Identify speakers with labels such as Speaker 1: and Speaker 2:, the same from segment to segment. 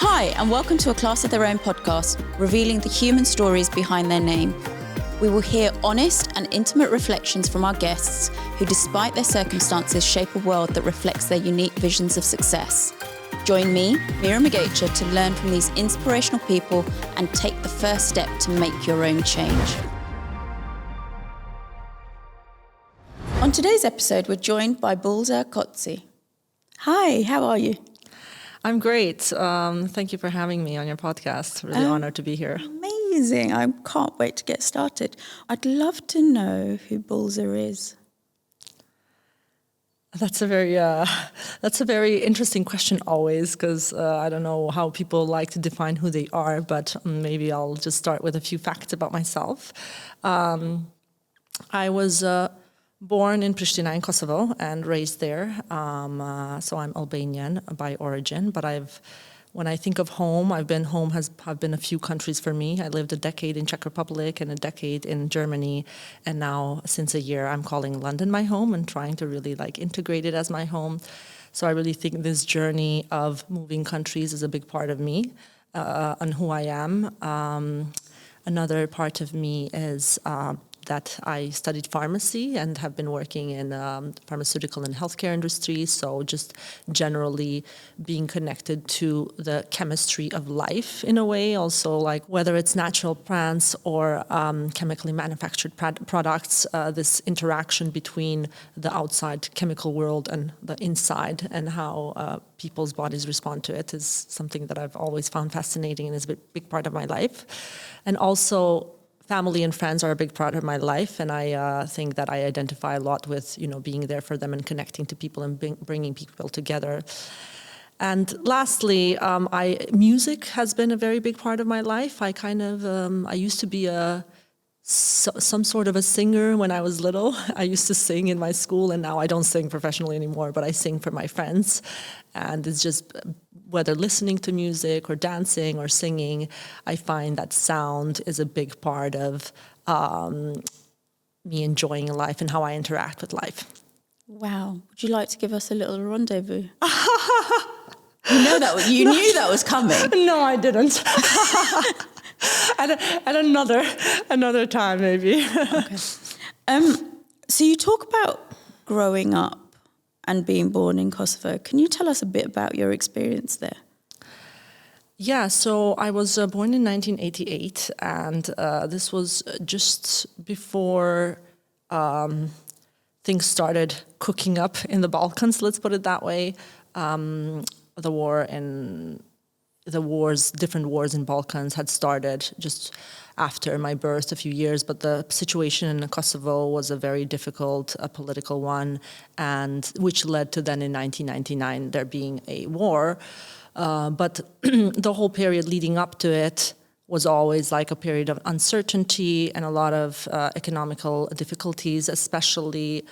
Speaker 1: Hi, and welcome to A Class of Their Own podcast, revealing the human stories behind their name. We will hear honest and intimate reflections from our guests who, despite their circumstances, shape a world that reflects their unique visions of success. Join me, Mira Magecha, to learn from these inspirational people and take the first step to make your own change. On today's episode, we're joined by Buleza. Hi, how are you?
Speaker 2: I'm great. Thank you for having me on your podcast. Really honored to be here.
Speaker 1: Amazing. I can't wait to get started. I'd love to know who Buleza is.
Speaker 2: That's a very interesting question always, because I don't know how people like to define who they are, but maybe I'll just start with a few facts about myself. I was born in Pristina in Kosovo and raised there. So I'm Albanian by origin, but when I think of home, have been a few countries for me. I lived a decade in Czech Republic and a decade in Germany, and now since a year I'm calling London my home and trying to really integrate it as my home. So I really think this journey of moving countries is a big part of me and who I am. Another part of me is that I studied pharmacy and have been working in pharmaceutical and healthcare industry. So just generally being connected to the chemistry of life in a way. Also, whether it's natural plants or chemically manufactured products, this interaction between the outside chemical world and the inside and how people's bodies respond to it is something that I've always found fascinating and is a big part of my life. And also, family and friends are a big part of my life, and I think that I identify a lot with, being there for them and connecting to people and bringing people together. And lastly, music has been a very big part of my life. I used to be some sort of a singer when I was little. I used to sing in my school, and now I don't sing professionally anymore, but I sing for my friends. And it's just, whether listening to music or dancing or singing, I find that sound is a big part of me enjoying life and how I interact with life.
Speaker 1: Wow. Would you like to give us a little rendezvous? You knew that was coming.
Speaker 2: No, I didn't. At another time, maybe.
Speaker 1: Okay. So you talk about growing up and being born in Kosovo. Can you tell us a bit about your experience there?
Speaker 2: Yeah, so I was born in 1988, and this was just before things started cooking up in the Balkans, let's put it that way. Different wars in Balkans had started just after my birth a few years, but the situation in Kosovo was a very difficult political one, and which led to then in 1999 there being a war. But the whole period leading up to it was always a period of uncertainty and a lot of economical difficulties, especially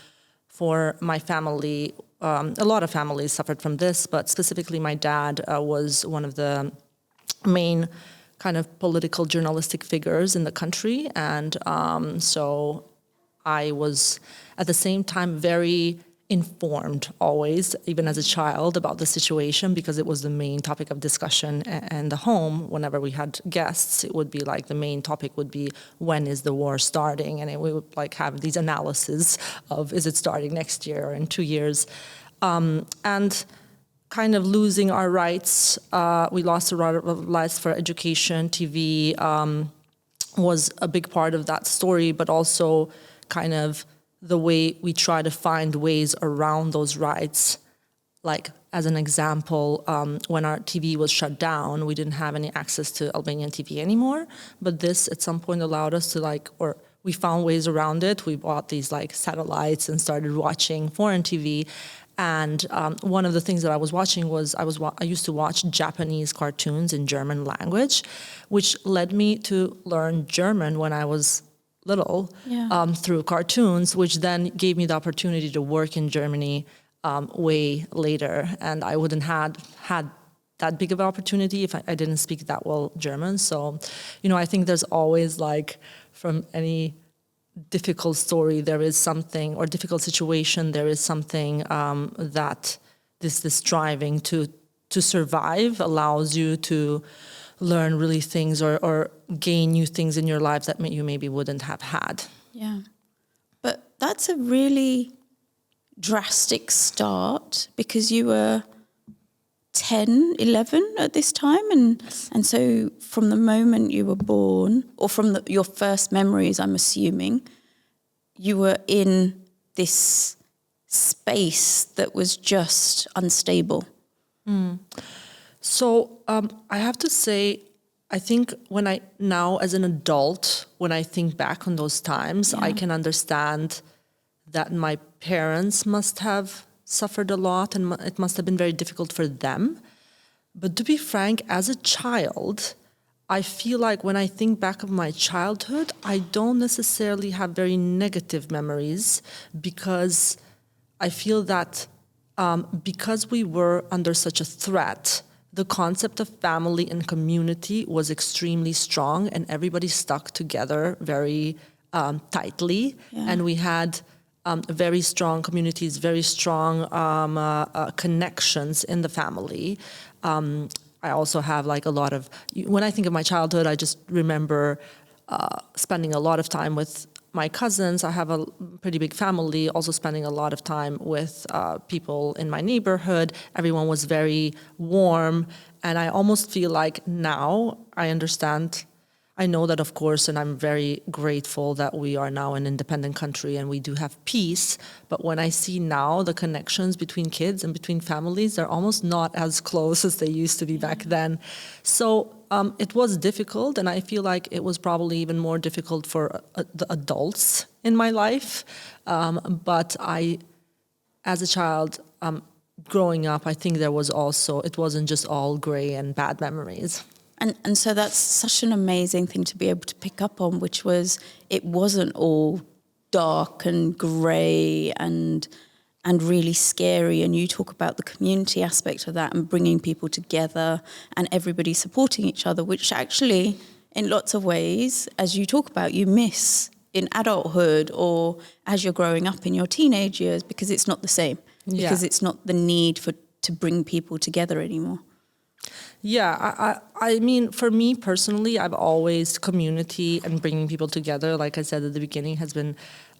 Speaker 2: for my family. A lot of families suffered from this, but specifically my dad was one of the main kind of political journalistic figures in the country. And so I was at the same time very informed always, even as a child, about the situation, because it was the main topic of discussion in the home. Whenever we had guests, it would be the main topic would be, when is the war starting? And we would have these analyses of, is it starting next year or in 2 years? And kind of losing our rights. We lost a lot of lives for education. TV was a big part of that story, but also kind of the way we try to find ways around those rights. As an example, when our TV was shut down, we didn't have any access to Albanian TV anymore. But this at some point allowed us to or we found ways around it. We bought these satellites and started watching foreign TV. And one of the things that I was watching was I used to watch Japanese cartoons in German language, which led me to learn German when I was little through cartoons, which then gave me the opportunity to work in Germany way later. And I wouldn't had that big of an opportunity if I didn't speak that well German. So, I think there's always from any difficult story, there is something, or difficult situation, there is something that this striving to to survive allows you to learn really things or gain new things in your life that you maybe wouldn't have had.
Speaker 1: Yeah. But that's a really drastic start, because you were 10, 11 at this time. And so from the moment you were born, or from your first memories, I'm assuming, you were in this space that was just unstable.
Speaker 2: So I have to say, I think now as an adult, when I think back on those times, I can understand that my parents must have suffered a lot and it must have been very difficult for them. But to be frank, as a child, I feel like when I think back of my childhood, I don't necessarily have very negative memories, because I feel that because we were under such a threat, the concept of family and community was extremely strong, and everybody stuck together very tightly. And we had very strong communities, very strong connections in the family. I also have like a lot of, when I think of my childhood, I just remember spending a lot of time with my cousins. I have a pretty big family, also spending a lot of time with people in my neighborhood. Everyone was very warm. And I almost feel like now I understand. I know that, of course, and I'm very grateful that we are now an independent country and we do have peace. But when I see now the connections between kids and between families, they're almost not as close as they used to be back then. So it was difficult, and I feel like it was probably even more difficult for the adults in my life. But as a child, growing up, I think it wasn't just all gray and bad memories.
Speaker 1: And so that's such an amazing thing to be able to pick up on, which was, it wasn't all dark and grey and really scary. And you talk about the community aspect of that and bringing people together and everybody supporting each other, which actually, in lots of ways, as you talk about, you miss in adulthood or as you're growing up in your teenage years, because it's not the same, because it's not the need to bring people together anymore.
Speaker 2: Yeah, I mean, for me personally, I've always, community and bringing people together, like I said at the beginning, has been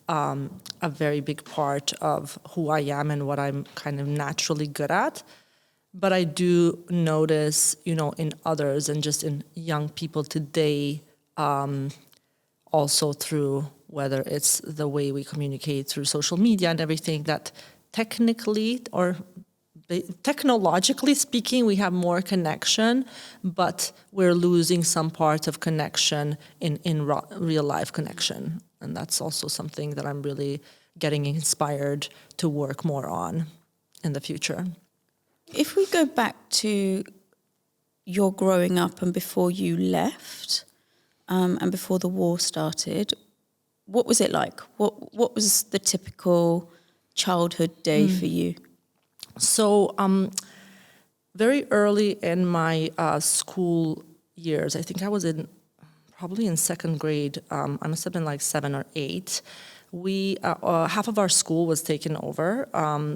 Speaker 2: a very big part of who I am and what I'm kind of naturally good at. But I do notice, in others and just in young people today, also through whether it's the way we communicate through social media and everything, that technologically speaking, we have more connection, but we're losing some parts of connection in real life connection. And that's also something that I'm really getting inspired to work more on in the future.
Speaker 1: If we go back to your growing up and before you left, and before the war started, what was it like? What was the typical childhood day for you?
Speaker 2: So very early in my school years, I think I was probably in second grade, I must have been like 7 or 8, we half of our school was taken over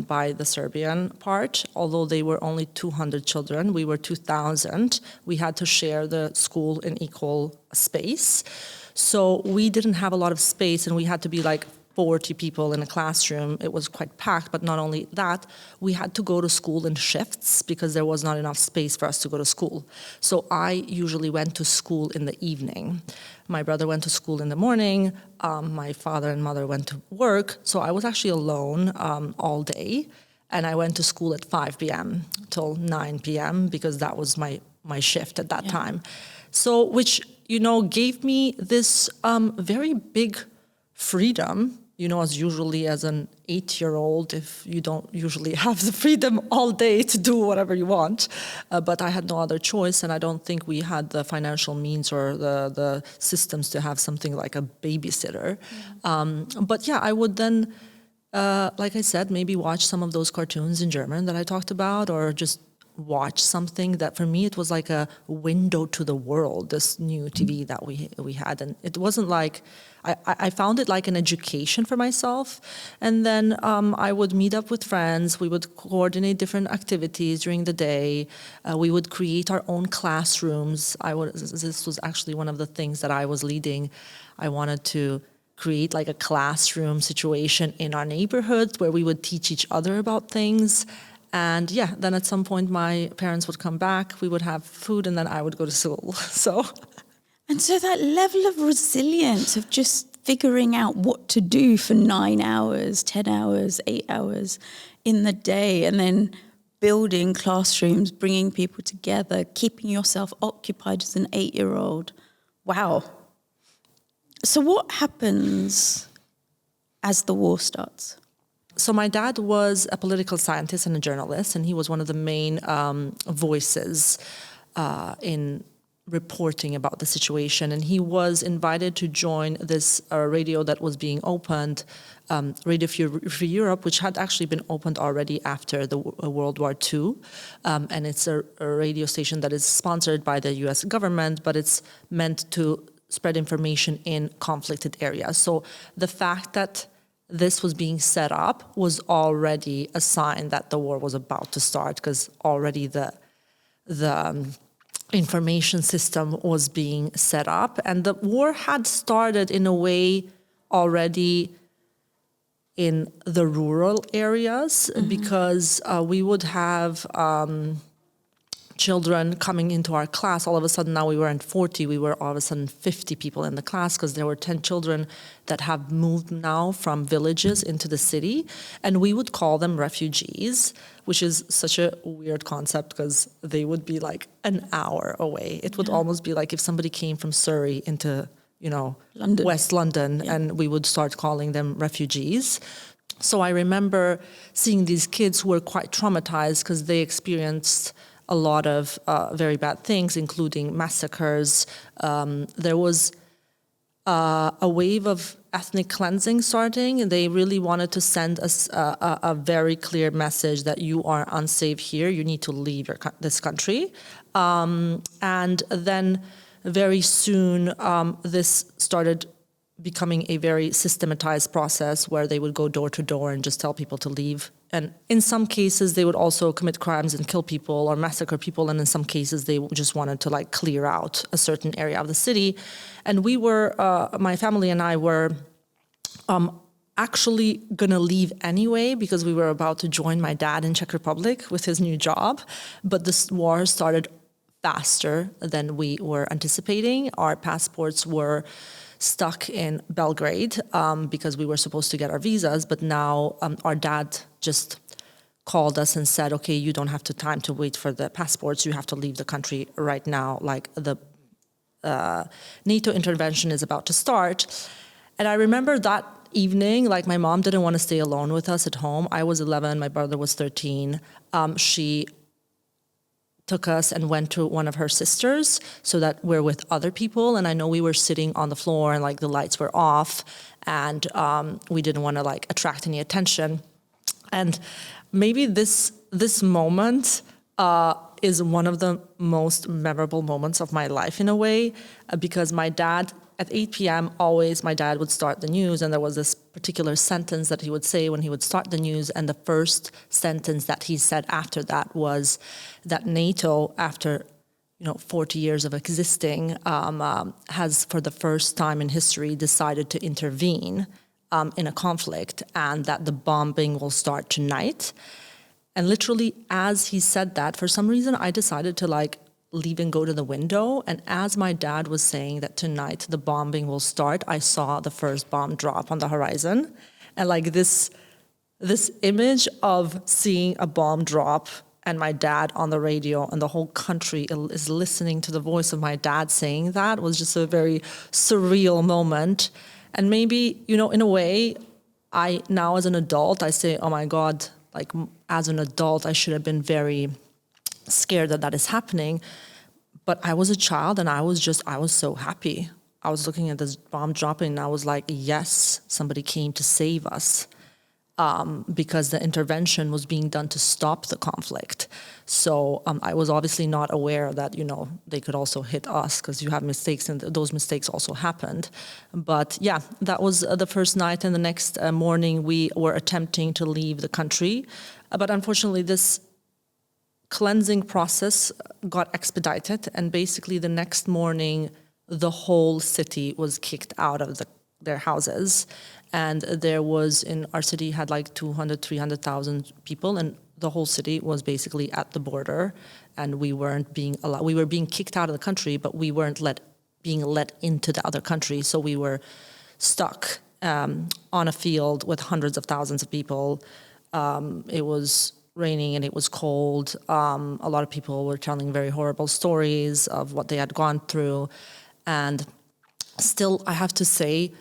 Speaker 2: by the Serbian part. Although they were only 200 children, we were 2,000. We had to share the school in equal space. So we didn't have a lot of space, and we had to be like 40 people in a classroom. It was quite packed, but not only that, we had to go to school in shifts because there was not enough space for us to go to school. So I usually went to school in the evening. My brother went to school in the morning. My father and mother went to work. So I was actually alone all day. And I went to school at 5 p.m. till 9 p.m. because that was my shift at that time. So, which, gave me this very big freedom, as usually as an 8-year-old, if you don't usually have the freedom all day to do whatever you want. But I had no other choice, and I don't think we had the financial means or the systems to have something like a babysitter. But yeah, I would then, like I said, maybe watch some of those cartoons in German that I talked about, or just watch something that for me it was like a window to the world, this new TV that we had. And it wasn't like, I found it like an education for myself. And then I would meet up with friends. We would coordinate different activities during the day. We would create our own classrooms. This was actually one of the things that I was leading. I wanted to create like a classroom situation in our neighborhood where we would teach each other about things. And yeah, then at some point my parents would come back, we would have food, and then I would go to school.
Speaker 1: And so that level of resilience of just figuring out what to do for 9 hours, 10 hours, 8 hours in the day, and then building classrooms, bringing people together, keeping yourself occupied as an 8-year-old. Wow. So what happens as the war starts?
Speaker 2: So my dad was a political scientist and a journalist, and he was one of the main voices in reporting about the situation. And he was invited to join this radio that was being opened, Radio Free Europe, which had actually been opened already after the World War II. And it's a radio station that is sponsored by the US government, but it's meant to spread information in conflicted areas. So the fact that this was being set up was already a sign that the war was about to start, because already the information system was being set up, and the war had started in a way already in the rural areas, because we would have children coming into our class. All of a sudden, now we weren't 40, we were all of a sudden 50 people in the class, because there were 10 children that have moved now from villages into the city. And we would call them refugees, which is such a weird concept, because they would be like an hour away. It would almost be like if somebody came from Surrey into, London. West London, and we would start calling them refugees. So I remember seeing these kids who were quite traumatized because they experienced a lot of very bad things, including massacres. There was a wave of ethnic cleansing starting. They really wanted to send us a very clear message that you are unsafe here. You need to leave this country. And then very soon, this started becoming a very systematized process where they would go door to door and just tell people to leave. And in some cases, they would also commit crimes and kill people or massacre people. And in some cases, they just wanted to clear out a certain area of the city. And we were, my family and I were actually going to leave anyway, because we were about to join my dad in Czech Republic with his new job. But this war started faster than we were anticipating. Our passports were stuck in Belgrade because we were supposed to get our visas, but now our dad just called us and said, okay, you don't have time to wait for the passports, you have to leave the country right now, the NATO intervention is about to start. And I remember that evening, my mom didn't want to stay alone with us at home. I was 11, my brother was 13. She took us and went to one of her sisters so that we're with other people. And I know we were sitting on the floor and the lights were off, and we didn't want to attract any attention. And maybe this moment is one of the most memorable moments of my life in a way, because my dad, at 8 p.m. always, my dad would start the news, and there was this particular sentence that he would say when he would start the news, and the first sentence that he said after that was that NATO, after 40 years of existing, has for the first time in history decided to intervene in a conflict, and that the bombing will start tonight. And literally, as he said that, for some reason, I decided to leave and go to the window. And as my dad was saying that tonight the bombing will start, I saw the first bomb drop on the horizon. And this image of seeing a bomb drop and my dad on the radio and the whole country is listening to the voice of my dad saying that was just a very surreal moment. And maybe, in a way, I now as an adult, I say, oh my God, as an adult, I should have been very scared that is happening. But I was a child, and I was so happy. I was looking at this bomb dropping, and I was like, yes, somebody came to save us. because the intervention was being done to stop the conflict. So I was obviously not aware that, they could also hit us because you have mistakes, and those mistakes also happened. But yeah, that was the first night, and the next morning we were attempting to leave the country. But unfortunately, this cleansing process got expedited, and basically the next morning, the whole city was kicked out of their houses. And there was, in our city had like 200, 300,000 people, and the whole city was basically at the border, and we weren't being allowed. We were being kicked out of the country, but we weren't being let into the other country. So we were stuck on a field with hundreds of thousands of people. It was raining and it was cold. A lot of people were telling very horrible stories of what they had gone through. And still, I have to say,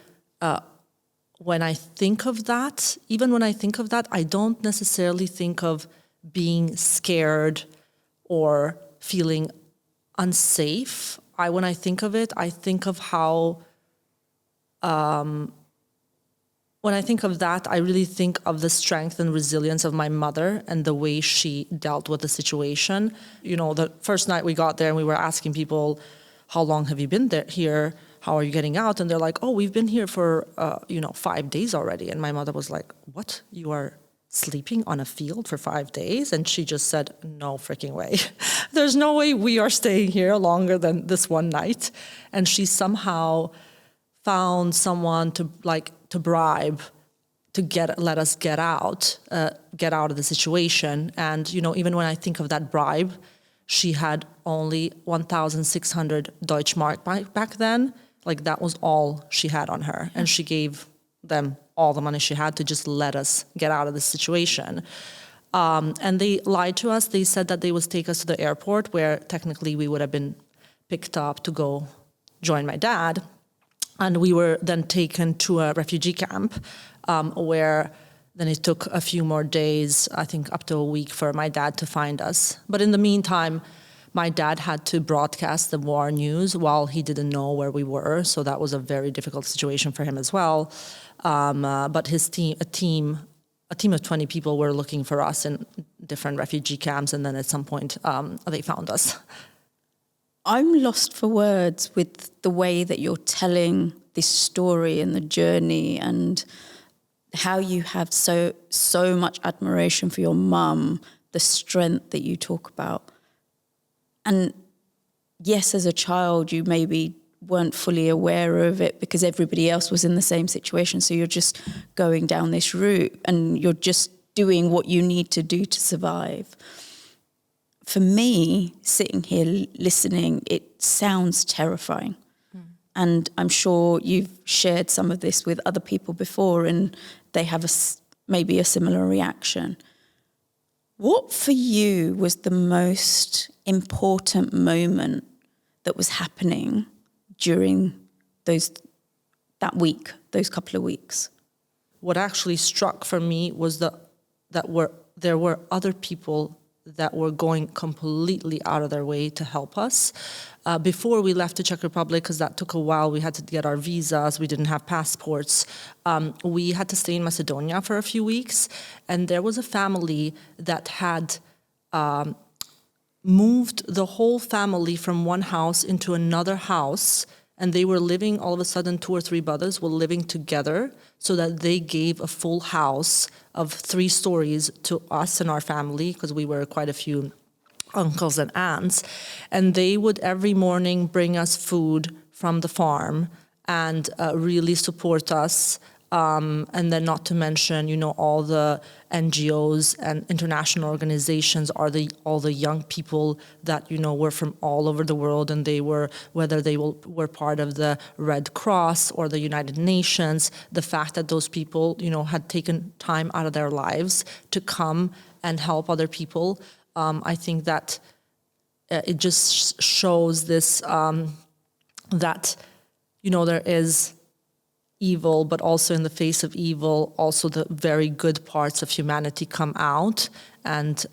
Speaker 2: when I think of that, I don't necessarily think of being scared or feeling unsafe. When I think of it, I think of how, when I think of that, I really think of the strength and resilience of my mother and the way she dealt with the situation. The first night we got there and we were asking people, how long have you been here? How are you getting out? And they're like, oh, we've been here for, 5 days already. And my mother was like, what? You are sleeping on a field for 5 days? And she just said, no freaking way. There's no way we are staying here longer than this one night. And she somehow found someone to bribe to let us get out of the situation. And, even when I think of that bribe, she had only 1,600 Deutschmark back then. Like, that was all she had on her. And she gave them all the money she had to just let us get out of the situation. And they lied to us. They said that they would take us to the airport, where technically we would have been picked up to go join my dad. And we were then taken to a refugee camp, where then it took a few more days, I think up to a week, for my dad to find us. But in the meantime, my dad had to broadcast the war news while he didn't know where we were. So that was a very difficult situation for him as well. But his team, a team of 20 people, were looking for us in different refugee camps. And then at some point, they found us.
Speaker 1: I'm lost for words with the way that you're telling this story and the journey, and how you have so much admiration for your mum, the strength that you talk about. And yes, as a child, you maybe weren't fully aware of it because everybody else was in the same situation. So you're just going down this route and you're just doing what you need to do to survive. For me, sitting here listening, it sounds terrifying. And I'm sure you've shared some of this with other people before, and they have maybe a similar reaction. What for you was the most important moment that was happening during that week, those couple of weeks?
Speaker 2: What actually struck for me was that there were other people that were going completely out of their way to help us. Before we left the Czech Republic, because that took a while, we had to get our visas, we didn't have passports. We had to stay in Macedonia for a few weeks, and there was a family that had moved the whole family from one house into another house, and they were living, all of a sudden 2 or 3 brothers were living together, so that they gave a full house of 3 stories to us and our family, because we were quite a few uncles and aunts. And they would every morning bring us food from the farm and really support us. And then not to mention, all the NGOs and international organizations are all the young people that, were from all over the world, and whether they were part of the Red Cross or the United Nations, the fact that those people, had taken time out of their lives to come and help other people, I think that it just shows this, that, there is evil, but also in the face of evil, also the very good parts of humanity come out. And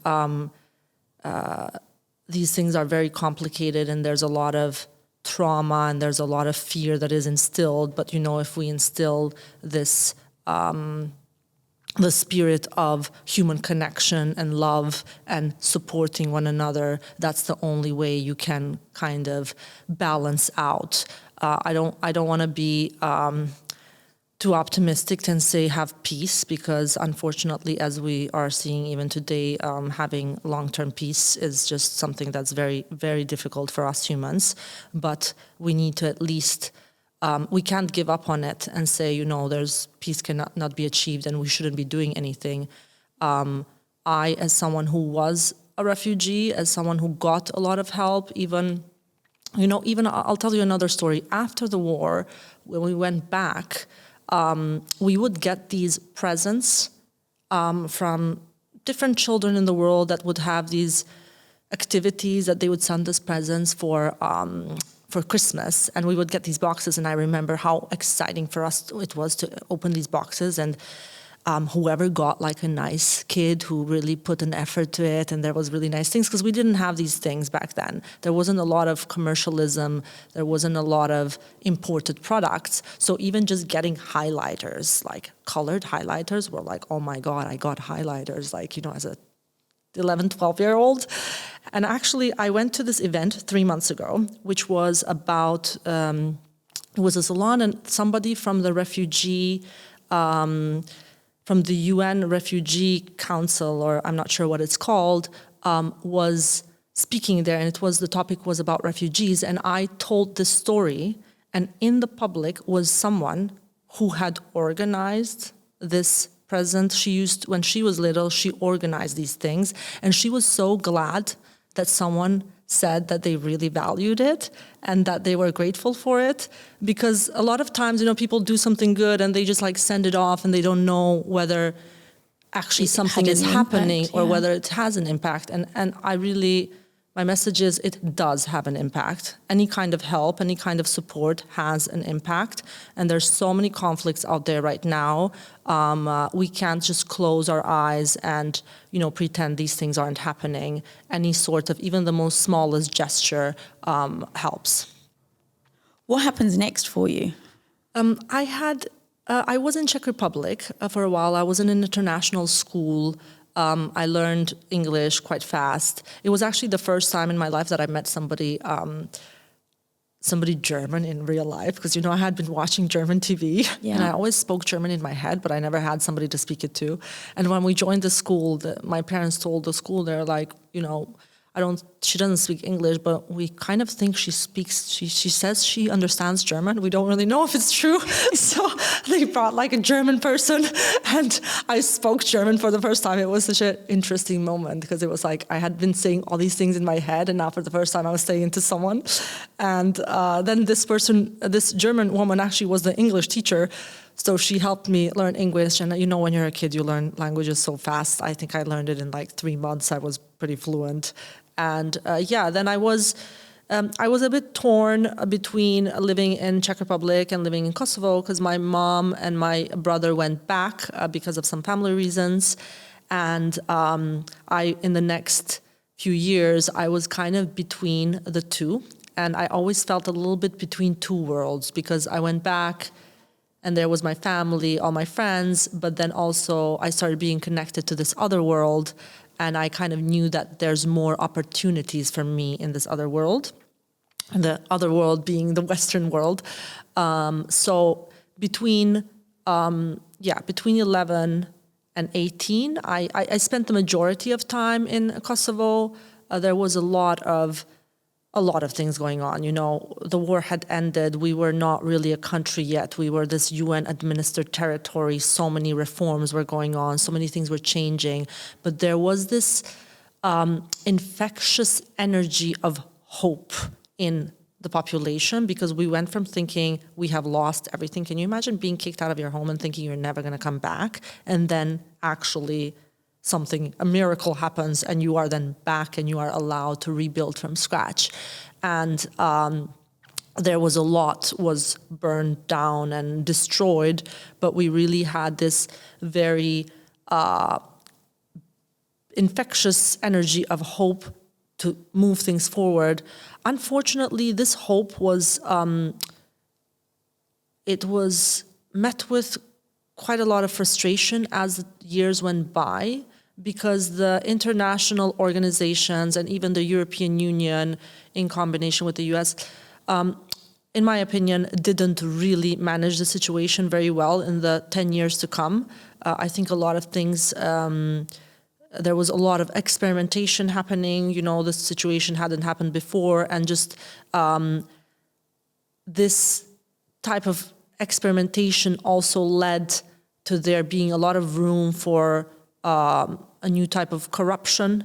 Speaker 2: these things are very complicated, and there's a lot of trauma and there's a lot of fear that is instilled. But, if we instill this the spirit of human connection and love and supporting one another. That's the only way you can kind of balance out. I don't want to be too optimistic and say have peace, because unfortunately, as we are seeing even today, having long-term peace is just something that's very, very difficult for us humans. But we need to at least, we can't give up on it and say, there's peace cannot not be achieved and we shouldn't be doing anything. I, as someone who was a refugee, as someone who got a lot of help, even I'll tell you another story. After the war, when we went back, we would get these presents from different children in the world that would have these activities that they would send us presents for Christmas, and we would get these boxes. And I remember how exciting for us it was to open these boxes, and whoever got like a nice kid who really put an effort to it, and there was really nice things, because we didn't have these things back then. There wasn't a lot of commercialism. There wasn't a lot of imported products. So even just getting highlighters, like colored highlighters, were like, oh my God, I got highlighters, as a 11, 12-year-old. And actually, I went to this event 3 months ago, which was about, it was a salon, and somebody from the refugee, from the UN Refugee Council, or I'm not sure what it's called, was speaking there, and the topic was about refugees. And I told this story, and in the public was someone who had organized this present. When she was little, she organized these things, and she was so glad that someone said that they really valued it and that they were grateful for it, because a lot of times, people do something good and they just like send it off and they don't know whether actually something is happening or whether it has an impact. And my message is it does have an impact. Any kind of help, any kind of support has an impact. And there's so many conflicts out there right now. We can't just close our eyes and, pretend these things aren't happening. Any sort of, even the most smallest gesture helps.
Speaker 1: What happens next for you?
Speaker 2: I was in Czech Republic for a while. I was in an international school. I learned English quite fast. It was actually the first time in my life that I met somebody German in real life, because, I had been watching German TV, and I always spoke German in my head, but I never had somebody to speak it to. And when we joined the school, my parents told the school, they're like, she doesn't speak English, but we kind of think she says she understands German. We don't really know if it's true. So they brought like a German person, and I spoke German for the first time. It was such an interesting moment, because it was like I had been saying all these things in my head, and now for the first time I was saying it to someone. And then this German woman actually was the English teacher. So she helped me learn English. And when you're a kid, you learn languages so fast. I think I learned it in like 3 months. I was pretty fluent. And then I was a bit torn between living in Czech Republic and living in Kosovo, because my mom and my brother went back because of some family reasons. And in the next few years, I was kind of between the two. And I always felt a little bit between two worlds, because I went back and there was my family, all my friends, but then also I started being connected to this other world. And I kind of knew that there's more opportunities for me in this other world, and the other world being the Western world. So between 11 and 18, I spent the majority of time in Kosovo. There was a lot of things going on. The war had ended. We were not really a country yet. We were this UN-administered territory. So many reforms were going on. So many things were changing. But there was this infectious energy of hope in the population, because we went from thinking we have lost everything. Can you imagine being kicked out of your home and thinking you're never going to come back? And then actually a miracle happens, and you are then back and you are allowed to rebuild from scratch. And there was a lot was burned down and destroyed, but we really had this very infectious energy of hope to move things forward. Unfortunately, this hope was met with quite a lot of frustration as the years went by, because the international organizations and even the European Union, in combination with the US, in my opinion, didn't really manage the situation very well in the 10 years to come. I think a lot of things, there was a lot of experimentation happening, the situation hadn't happened before, and just this type of experimentation also led to there being a lot of room for a new type of corruption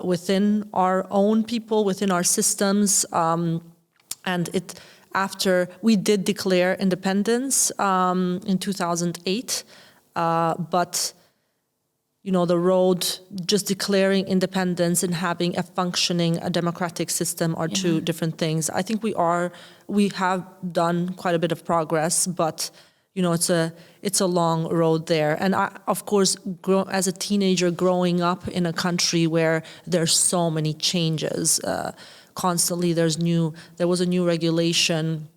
Speaker 2: within our own people, within our systems. And after we did declare independence in 2008, but the road, just declaring independence and having a democratic system are two different things. I think we have done quite a bit of progress, but it's a long road there. And I, of course, as a teenager growing up in a country where there's so many changes, constantly there was a new regulation.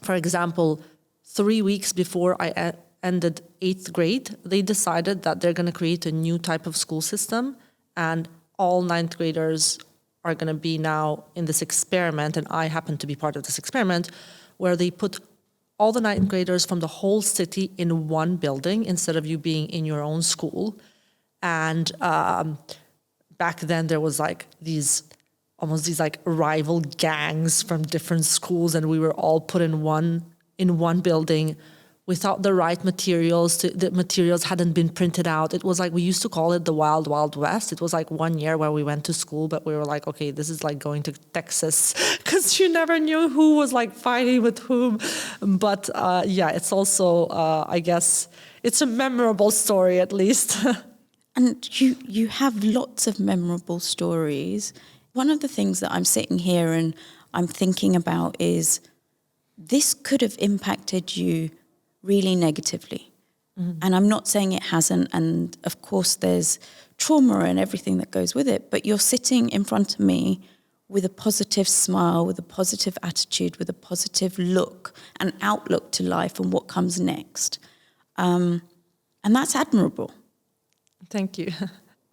Speaker 2: For example, 3 weeks before I ended 8th grade, they decided that they're going to create a new type of school system, and all 9th graders are going to be now in this experiment, and I happen to be part of this experiment, where they put all the 9th graders from the whole city in one building instead of you being in your own school. And back then there was these rival gangs from different schools, and we were all put in one building without the right materials. The materials hadn't been printed out. It was we used to call it the Wild Wild West. It was 1 year where we went to school, but we were okay, this is going to Texas, because you never knew who was fighting with whom. But it's also, I guess, it's a memorable story at least.
Speaker 1: And you have lots of memorable stories. One of the things that I'm sitting here and I'm thinking about is this could have impacted you really negatively. Mm-hmm. And I'm not saying it hasn't. And of course, there's trauma and everything that goes with it. But you're sitting in front of me with a positive smile, with a positive attitude, with a positive look and outlook to life and what comes next. And that's admirable.
Speaker 2: Thank you.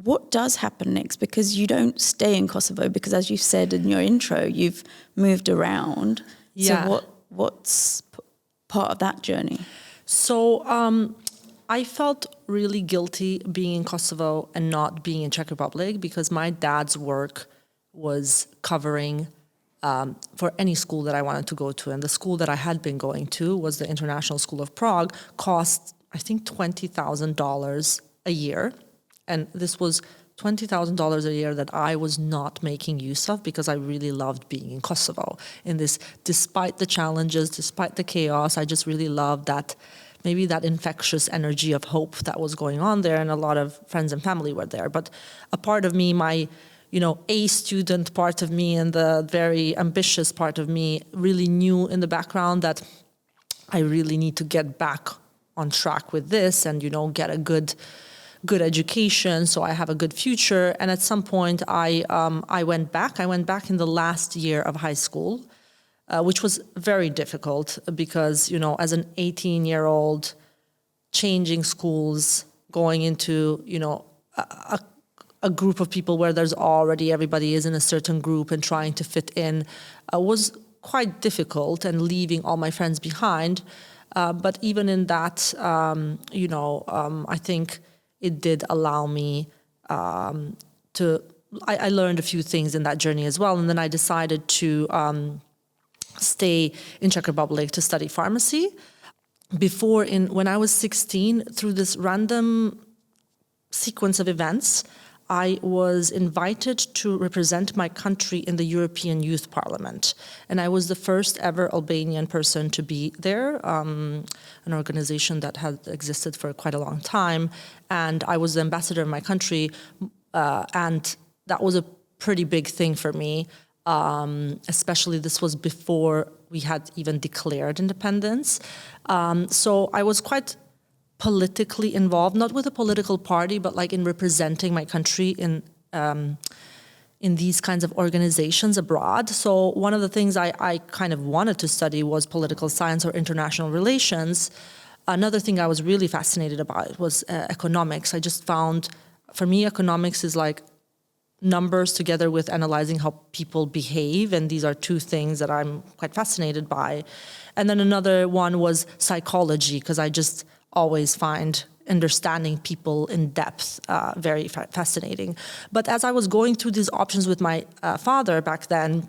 Speaker 1: What does happen next? Because you don't stay in Kosovo, because as you said in your intro, you've moved around.
Speaker 2: Yeah.
Speaker 1: So what's part of that journey?
Speaker 2: So I felt really guilty being in Kosovo and not being in Czech Republic, because my dad's work was covering for any school that I wanted to go to. And the school that I had been going to was the International School of Prague, cost, I think, $20,000 a year. And this was $20,000 a year that I was not making use of, because I really loved being in Kosovo. In this, despite the challenges, despite the chaos, I just really loved that, maybe that infectious energy of hope that was going on there, and a lot of friends and family were there. But a part of me, my A student part of me and the very ambitious part of me, really knew in the background that I really need to get back on track with this and, get a good education, so I have a good future. And at some point, I went back. I went back in the last year of high school, which was very difficult because, as an 18-year-old, changing schools, going into, a group of people where there's already everybody is in a certain group and trying to fit in, was quite difficult, and leaving all my friends behind. But even in that, I think it did allow me I learned a few things in that journey as well. And then I decided to stay in Czech Republic to study pharmacy. When I was 16, through this random sequence of events, I was invited to represent my country in the European Youth Parliament. And I was the first ever Albanian person to be there, an organization that had existed for quite a long time. And I was the ambassador of my country, and that was a pretty big thing for me, especially this was before we had even declared independence. So I was quite politically involved, not with a political party, but in representing my country in these kinds of organizations abroad. So one of the things I kind of wanted to study was political science or international relations. Another thing I was really fascinated about was economics. I just found, for me, economics is like numbers together with analyzing how people behave, and these are two things that I'm quite fascinated by. And then another one was psychology, because I just always find understanding people in depth very fascinating. But as I was going through these options with my father back then,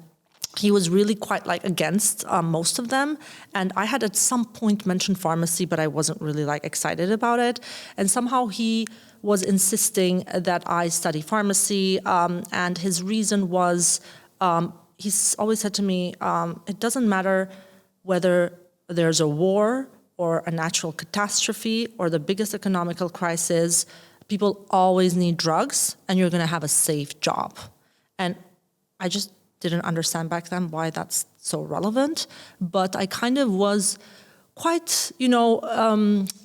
Speaker 2: he was really quite like against most of them. And I had at some point mentioned pharmacy, but I wasn't really like excited about it. And somehow he was insisting that I study pharmacy. And his reason was, he's always said to me, it doesn't matter whether there's a war or a natural catastrophe or the biggest economical crisis, people always need drugs and you're gonna have a safe job. And I just didn't understand back then why that's so relevant, but I kind of was quite,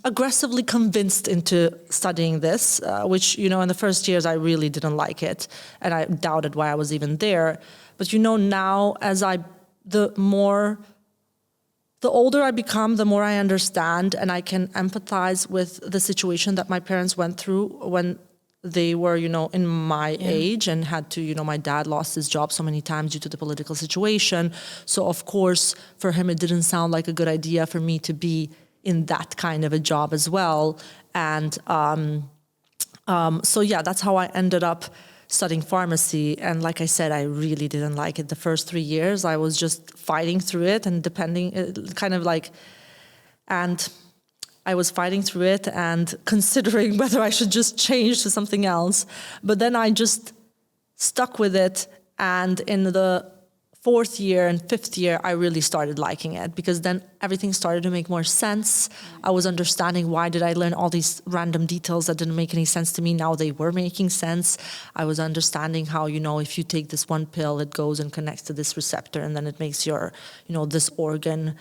Speaker 2: aggressively convinced into studying this, which, in the first years I really didn't like it, and I doubted why I was even there. But now, the older I become, the more I understand, and I can empathize with the situation that my parents went through when they were, in my age, and had to, my dad lost his job so many times due to the political situation. So of course, for him, it didn't sound like a good idea for me to be in that kind of a job as well. And that's how I ended up studying pharmacy. And like I said, I really didn't like it. The first 3 years, I was just fighting through it and I was fighting through it and considering whether I should just change to something else. But then I just stuck with it. And in the 4th year and 5th year, I really started liking it, because then everything started to make more sense. I was understanding why did I learn all these random details that didn't make any sense to me. Now they were making sense. I was understanding how, if you take this one pill, it goes and connects to this receptor, and then it makes your, this organ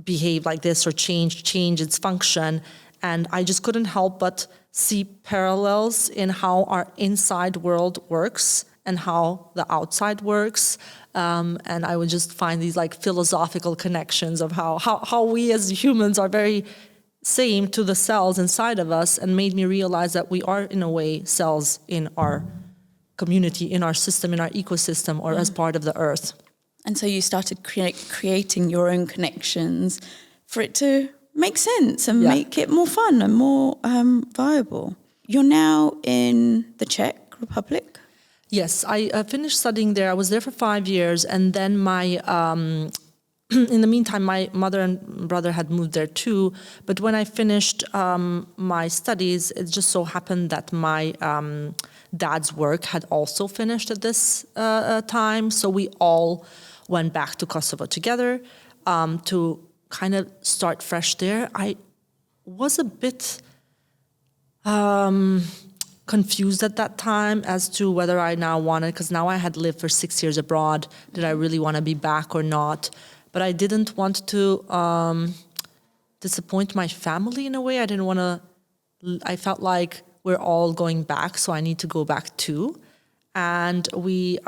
Speaker 2: behave like this or change its function. And I just couldn't help but see parallels in how our inside world works and how the outside works. And I would just find these like philosophical connections of how we as humans are very same to the cells inside of us, and made me realize that we are in a way cells in our community, in our system, in our ecosystem, or as part of the earth.
Speaker 1: And so you started creating your own connections for it to make sense and make it more fun and more viable. You're now in the Czech Republic?
Speaker 2: Yes, I finished studying there. I was there for 5 years, and then in the meantime, my mother and brother had moved there too. But when I finished my studies, it just so happened that my dad's work had also finished at this time. So we all went back to Kosovo together to kind of start fresh there. I was a bit confused at that time as to whether I now wanted, because now I had lived for 6 years abroad, did I really want to be back or not? But I didn't want to disappoint my family in a way. I didn't want to, I felt like we're all going back, so I need to go back too. And we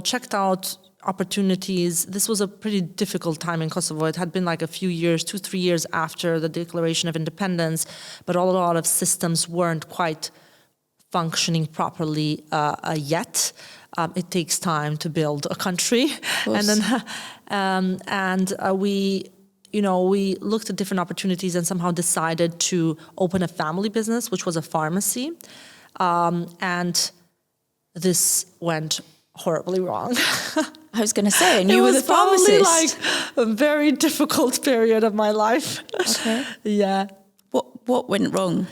Speaker 2: checked out opportunities. This was a pretty difficult time in Kosovo. It had been like a few years, 2-3 years after the declaration of independence, but a lot of systems weren't quite functioning properly yet. It takes time to build a country, and then we looked at different opportunities and somehow decided to open a family business, which was a pharmacy, and this went horribly wrong.
Speaker 1: I was going to say, and you were the pharmacist.
Speaker 2: It was probably like a very difficult period of my life.
Speaker 1: Okay.
Speaker 2: Yeah.
Speaker 1: What went wrong?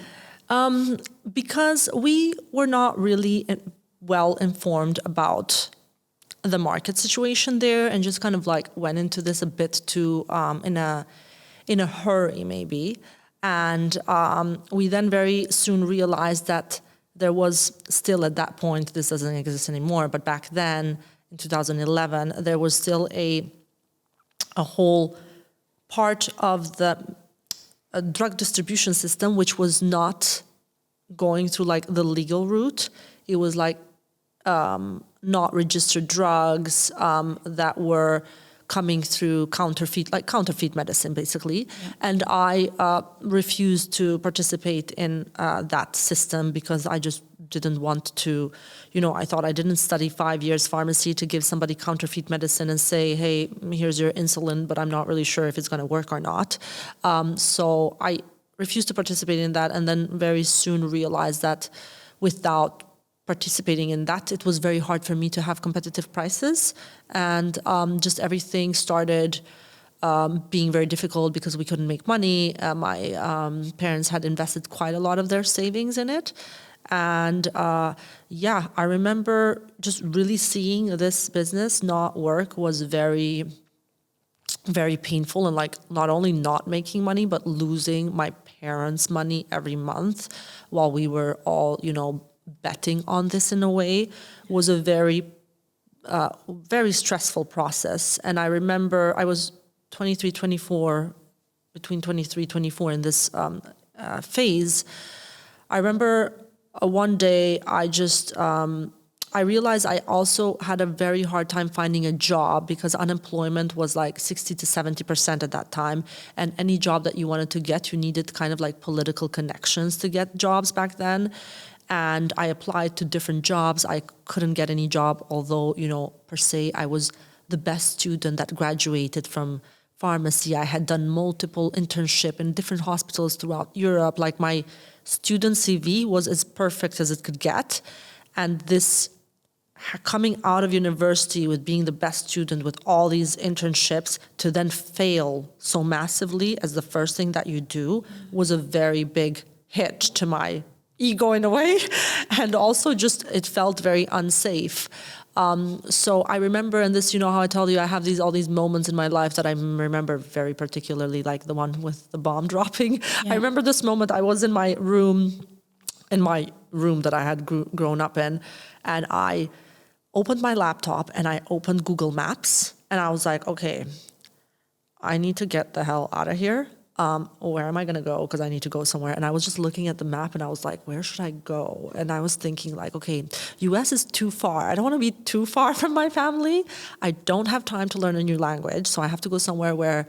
Speaker 2: Because we were not really well informed about the market situation there, and just kind of like went into this a bit too in a hurry maybe. And we then very soon realized that there was still at that point, this doesn't exist anymore, but back then in 2011, there was still a whole part of the drug distribution system which was not going through like the legal route. It was like not registered drugs that were coming through counterfeit medicine, basically. Yeah. And I refused to participate in that system because I just didn't want to, I thought I didn't study 5 years pharmacy to give somebody counterfeit medicine and say, hey, here's your insulin, but I'm not really sure if it's going to work or not. So I refused to participate in that, and then very soon realized that without participating in that, it was very hard for me to have competitive prices, and just everything started being very difficult because we couldn't make money. My parents had invested quite a lot of their savings in it. And I remember just really seeing this business not work was very, very painful, and like not only not making money, but losing my parents' money every month while we were all, betting on this in a way was a very, very stressful process. And I remember I was 23, 24, between 23, 24 in this phase. I remember one day I just, I realized I also had a very hard time finding a job because unemployment was like 60 to 70% at that time. And any job that you wanted to get, you needed kind of like political connections to get jobs back then. And I applied to different jobs. I couldn't get any job, although, per se, I was the best student that graduated from pharmacy. I had done multiple internships in different hospitals throughout Europe. Like my student CV was as perfect as it could get. And this coming out of university with being the best student with all these internships to then fail so massively as the first thing that you do was a very big hit to my ego in a way. And also just, it felt very unsafe. So I remember, and this, how I tell you, I have all these moments in my life that I remember very particularly, like the one with the bomb dropping. Yeah. I remember this moment. I was in my room that I had grown up in, and I opened my laptop and I opened Google Maps, and I was like, okay, I need to get the hell out of here. Where am I going to go? Because I need to go somewhere. And I was just looking at the map and I was like, where should I go? And I was thinking like, okay, US is too far. I don't want to be too far from my family. I don't have time to learn a new language. So I have to go somewhere where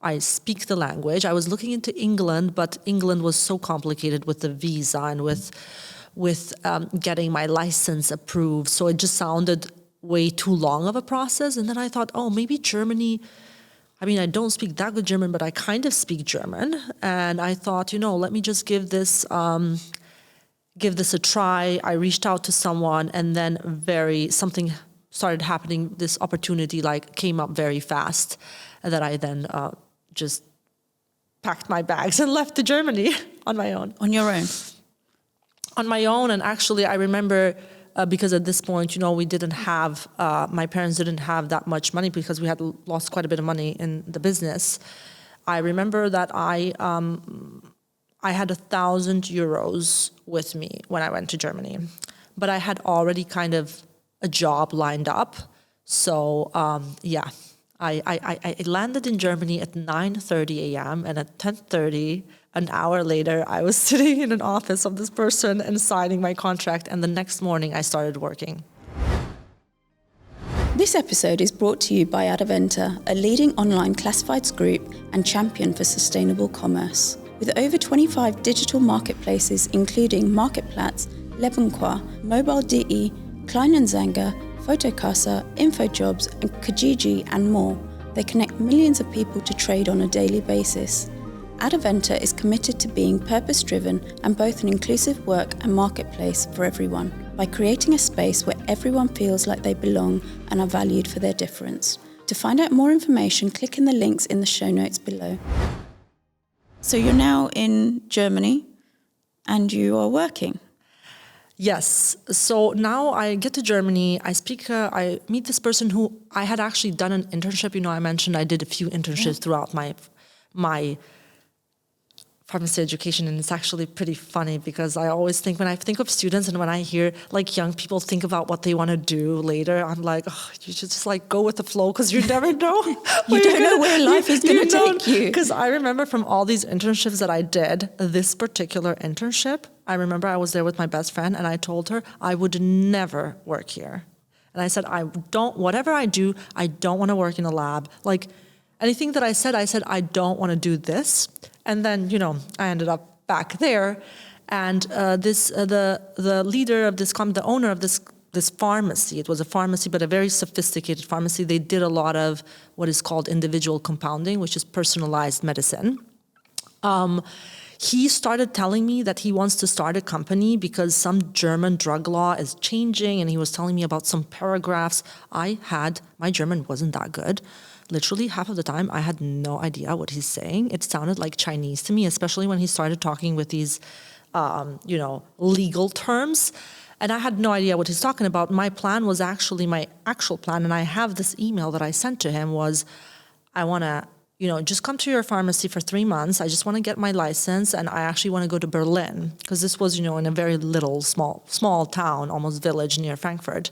Speaker 2: I speak the language. I was looking into England, but England was so complicated with the visa and with getting my license approved. So it just sounded way too long of a process. And then I thought, oh, maybe Germany. I mean, I don't speak that good German, but I kind of speak German. And I thought, let me just give this a try. I reached out to someone, and then something started happening. This opportunity came up very fast, and that I then just packed my bags and left to Germany on my own.
Speaker 1: On your own?
Speaker 2: On my own. And actually, I remember because at this point, we didn't have, my parents didn't have that much money because we had lost quite a bit of money in the business. I remember that I had 1,000 euros with me when I went to Germany, but I had already kind of a job lined up. So I landed in Germany at 9:30 a.m. and at 10:30, an hour later, I was sitting in an office of this person and signing my contract, and the next morning I started working.
Speaker 1: This episode is brought to you by Adenta, a leading online classifieds group and champion for sustainable commerce. With over 25 digital marketplaces including Marktplatz, Leboncoin, Mobile.de, Klein & Zanger, Fotocasa, InfoJobs, and Kijiji and more, they connect millions of people to trade on a daily basis. Adenta is committed to being purpose-driven and both an inclusive work and marketplace for everyone by creating a space where everyone feels like they belong and are valued for their difference. To find out more information, click in the links in the show notes below. So you're now in Germany and you are working.
Speaker 2: Yes. So now I get to Germany, I meet this person who I had actually done an internship. I mentioned I did a few internships throughout my pharmacy education, and it's actually pretty funny because I always think, when I think of students and when I hear young people think about what they want to do later, I'm like, oh, you should just go with the flow, because you never know.
Speaker 1: You don't know where life is going to take you.
Speaker 2: Because I remember from all these internships that I did, this particular internship, I remember I was there with my best friend and I told her I would never work here. And And I said, whatever I do, I don't want to work in a lab. Like anything that I said, I don't want to do this. And then, I ended up back there. And the leader of this the owner of this pharmacy, it was a pharmacy, but a very sophisticated pharmacy. They did a lot of what is called individual compounding, which is personalized medicine. He started telling me that he wants to start a company because some German drug law is changing, and he was telling me about some paragraphs. My German wasn't that good. Literally half of the time, I had no idea what he's saying. It sounded like Chinese to me, especially when he started talking with these legal terms. And I had no idea what he's talking about. My actual plan, and I have this email that I sent to him was, I want to, just come to your pharmacy for 3 months. I just want to get my license, and I actually want to go to Berlin, because this was, in a very little, small town, almost village near Frankfurt.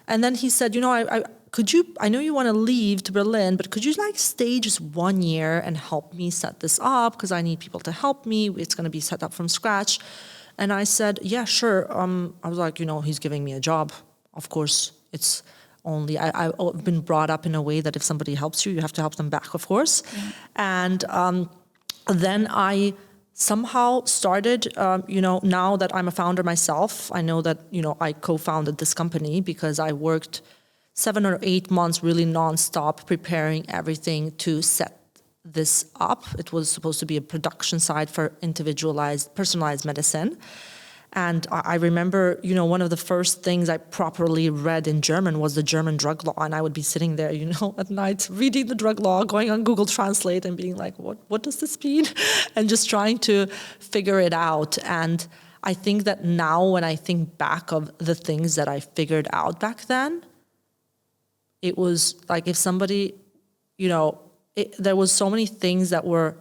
Speaker 2: And then he said, I know you want to leave to Berlin, but could you stay just 1 year and help me set this up? Because I need people to help me. It's going to be set up from scratch. And I said, yeah, sure. I was like, he's giving me a job. Of course, it's only, I've been brought up in a way that if somebody helps you, you have to help them back, of course. Yeah. And then I somehow started, now that I'm a founder myself, I know that, I co-founded this company because I worked 7 or 8 months really nonstop preparing everything to set this up. It was supposed to be a production site for personalized medicine. And I remember, one of the first things I properly read in German was the German drug law. And I would be sitting there, at night reading the drug law, going on Google Translate and being like, what does this mean? And just trying to figure it out. And I think that now when I think back of the things that I figured out back then, it was like if somebody, there was so many things that were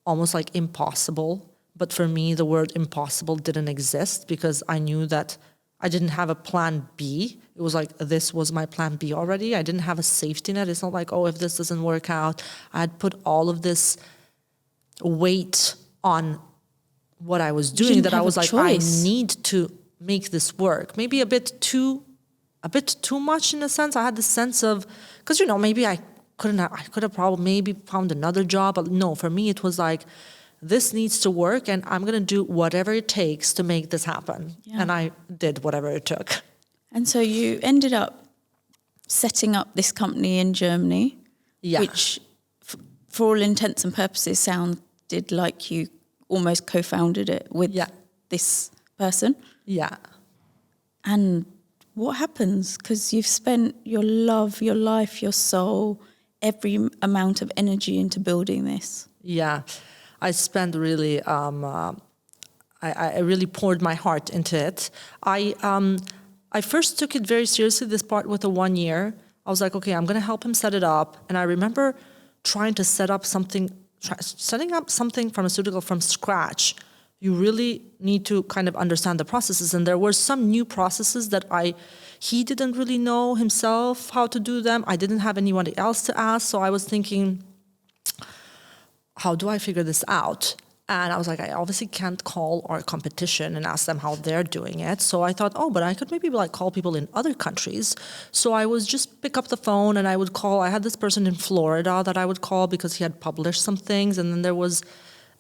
Speaker 2: almost like impossible. But for me, the word impossible didn't exist because I knew that I didn't have a plan B. It was like, this was my plan B already. I didn't have a safety net. It's not like, if this doesn't work out. I had put all of this weight on what I was doing that I was like, I need to make this work. Maybe a bit too much in a sense. I had this sense of, because, maybe I could have probably maybe found another job. But no, for me, it was like, this needs to work, and I'm going to do whatever it takes to make this happen. Yeah. And I did whatever it took.
Speaker 1: And so you ended up setting up this company in Germany, which, for all intents and purposes, sounded like you almost co-founded it with this person.
Speaker 2: Yeah.
Speaker 1: And what happens? Because you've spent your love, your life, your soul, every amount of energy into building this.
Speaker 2: Yeah. I spent really, I really poured my heart into it. I first took it very seriously, this part with the 1 year. I was like, okay, I'm going to help him set it up. And I remember trying to setting up something pharmaceutical from scratch. You really need to kind of understand the processes. And there were some new processes that he didn't really know himself how to do them. I didn't have anybody else to ask. So I was thinking, how do I figure this out? And I was like, I obviously can't call our competition and ask them how they're doing it. So I thought, but I could maybe call people in other countries. So I was just pick up the phone and I would call. I had this person in Florida that I would call because he had published some things. And then there was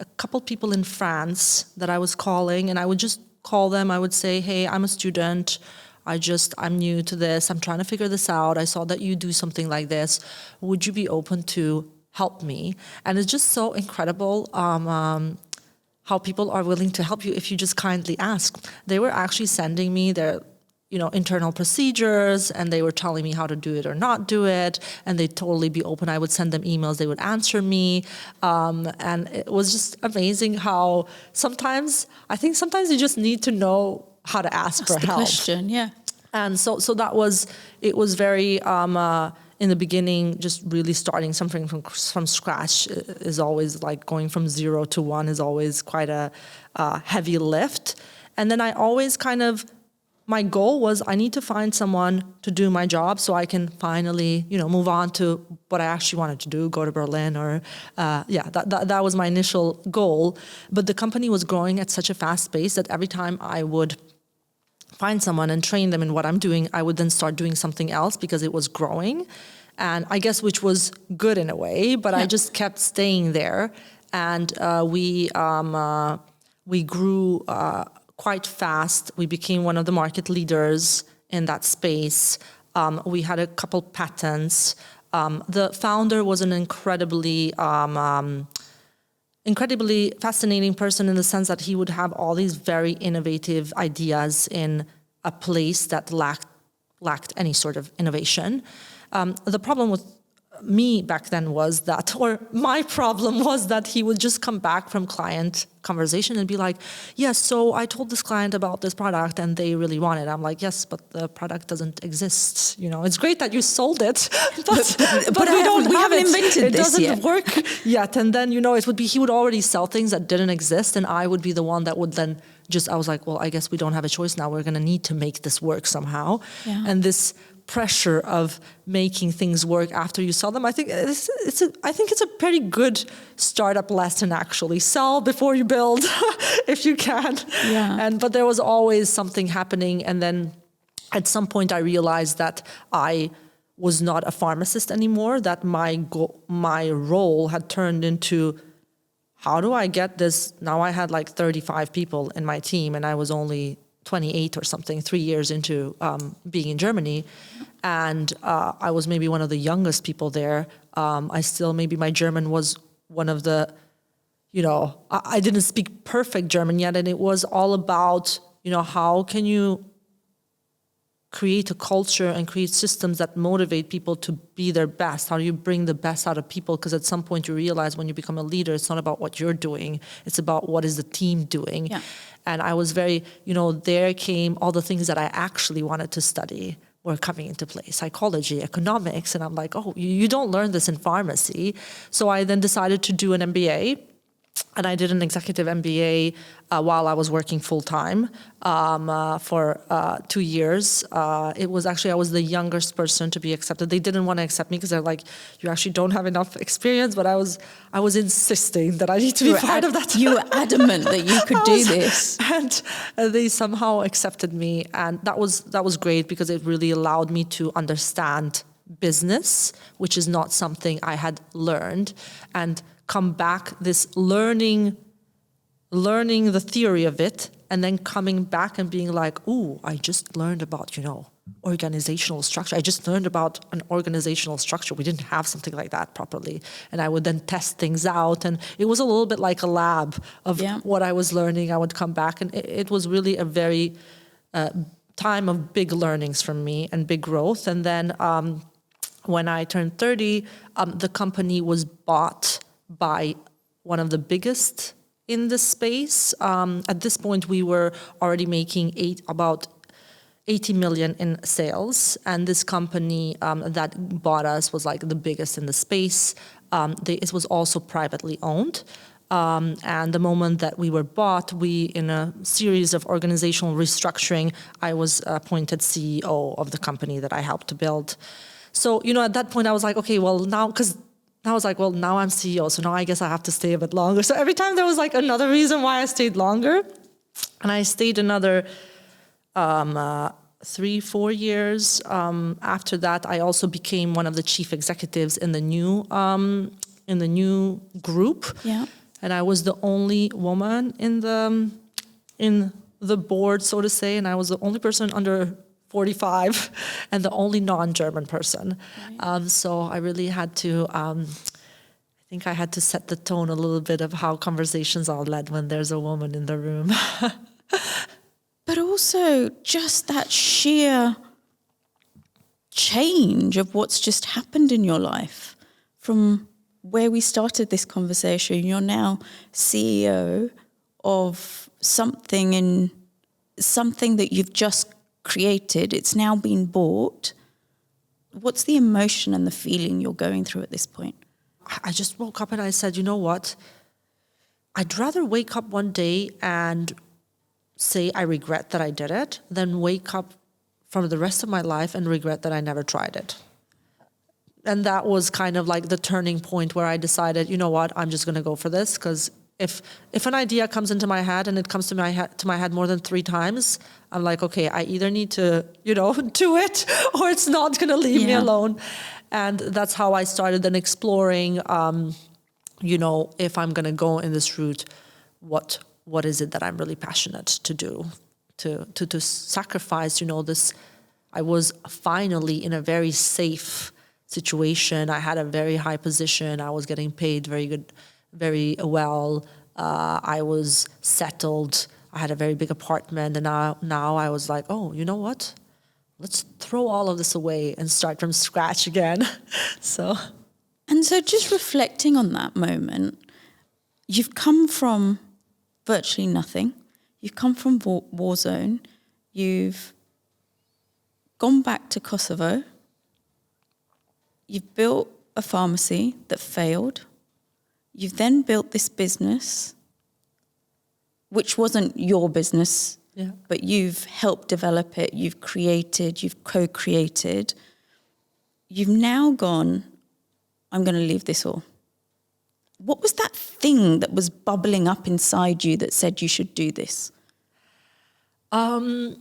Speaker 2: a couple people in France that I was calling, and I would just call them. I would say, hey, I'm a student. I'm new to this. I'm trying to figure this out. I saw that you do something like this. Would you be open to help me? And it's just so incredible how people are willing to help you if you just kindly ask. They were actually sending me their internal procedures, and they were telling me how to do it or not do it, and they'd totally be open. I would send them emails, they would answer me, and it was just amazing how sometimes you just need to know how to ask for help.
Speaker 1: That's the question, yeah.
Speaker 2: And so it was very in the beginning, just really starting something from scratch is always like going from 0 to 1 is always quite a heavy lift. And then I always my goal was I need to find someone to do my job so I can finally, move on to what I actually wanted to do, go to Berlin or, that was my initial goal. But the company was growing at such a fast pace that every time I would find someone and train them in what I'm doing, I would then start doing something else because it was growing. And I guess which was good in a way, but I just kept staying there. And we grew quite fast. We became one of the market leaders in that space. We had a couple patents. The founder was an incredibly fascinating person in the sense that he would have all these very innovative ideas in a place that lacked any sort of innovation. The problem with me back then was that, or my problem was that he would just come back from client conversation and be like, yes, so I told this client about this product and they really want it. I'm like, yes, but the product doesn't exist. You know, it's great that you sold it, but we haven't invented it. It doesn't work yet. And then, you know, he would already sell things that didn't exist, and I would be the one that would then I was like, well, I guess we don't have a choice now. We're going to need to make this work somehow. Yeah. And this pressure of making things work after you sell them, I think it's a pretty good startup lesson, actually. Sell before you build, if you can. Yeah. But there was always something happening, and then at some point I realized that I was not a pharmacist anymore. That my role had turned into, how do I get this? Now I had like 35 people in my team, and I was only 28 or something, 3 years into being in Germany. And I was maybe one of the youngest people there. Maybe my German was one of the, you know, I didn't speak perfect German yet. And it was all about, you know, how can you create a culture and create systems that motivate people to be their best? How do you bring the best out of people? Because at some point you realize when you become a leader, it's not about what you're doing. It's about what is the team doing. Yeah. And I was very, you know, there came all the things that I actually wanted to study were coming into play. Psychology, economics. And I'm like, oh, you don't learn this in pharmacy. So I then decided to do an MBA. And I did an executive MBA while I was working full-time for 2 years. It was actually, I was the youngest person to be accepted. They didn't want to accept me because they're like, you actually don't have enough experience. But I was insisting that I need to be part of that.
Speaker 1: You were adamant that you could do this.
Speaker 2: And they somehow accepted me. And that was great because it really allowed me to understand business, which is not something I had learned. And come back, this learning the theory of it, and then coming back and being like, ooh, I just learned about, you know, organizational structure. I just learned about an organizational structure. We didn't have something like that properly. And I would then test things out. And it was a little bit like a lab of what I was learning. I would come back, and it was really a very time of big learnings from me and big growth. And then when I turned 30, the company was bought by one of the biggest in the space. At this point, we were already making about 80 million in sales. And this company that bought us was like the biggest in the space. It was also privately owned. And the moment that we were bought, in a series of organizational restructuring, I was appointed CEO of the company that I helped to build. So, you know, at that point, I was like, okay, well, now I'm CEO, so now I guess I have to stay a bit longer. So every time there was like another reason why I stayed longer. And I stayed another 3-4 years. After that, I also became one of the chief executives in the new group. Yeah. And I was the only woman in the board, so to say, and I was the only person under 45 and the only non-German person. Right. So I really had to, I think I had to set the tone a little bit of how conversations are led when there's a woman in the room.
Speaker 1: But also just that sheer change of what's just happened in your life from where we started this conversation. You're now CEO of something that you've just created. It's now been bought. What's the emotion and the feeling you're going through at this point?
Speaker 2: I just woke up and I said, you know what? I'd rather wake up one day and say I regret that I did it than wake up for the rest of my life and regret that I never tried it. And that was kind of like the turning point where I decided, you know what, I'm just going to go for this because If an idea comes into my head and it comes to my head more than 3 times, I'm like, okay, I either need to, do it, or it's not going to leave me alone. And that's how I started then exploring, if I'm going to go in this route, what is it that I'm really passionate to do, to sacrifice, this. I was finally in a very safe situation. I had a very high position. I was getting paid very well. I was settled. I had a very big apartment. And now I was like, oh, you know what? Let's throw all of this away and start from scratch again.
Speaker 1: And so just reflecting on that moment, you've come from virtually nothing. You've come from war zone. You've gone back to Kosovo. You've built a pharmacy that failed. You've then built this business, which wasn't your business, but you've helped develop it, you've created, you've co-created. You've now gone, I'm going to leave this all. What was that thing that was bubbling up inside you that said you should do this?
Speaker 2: I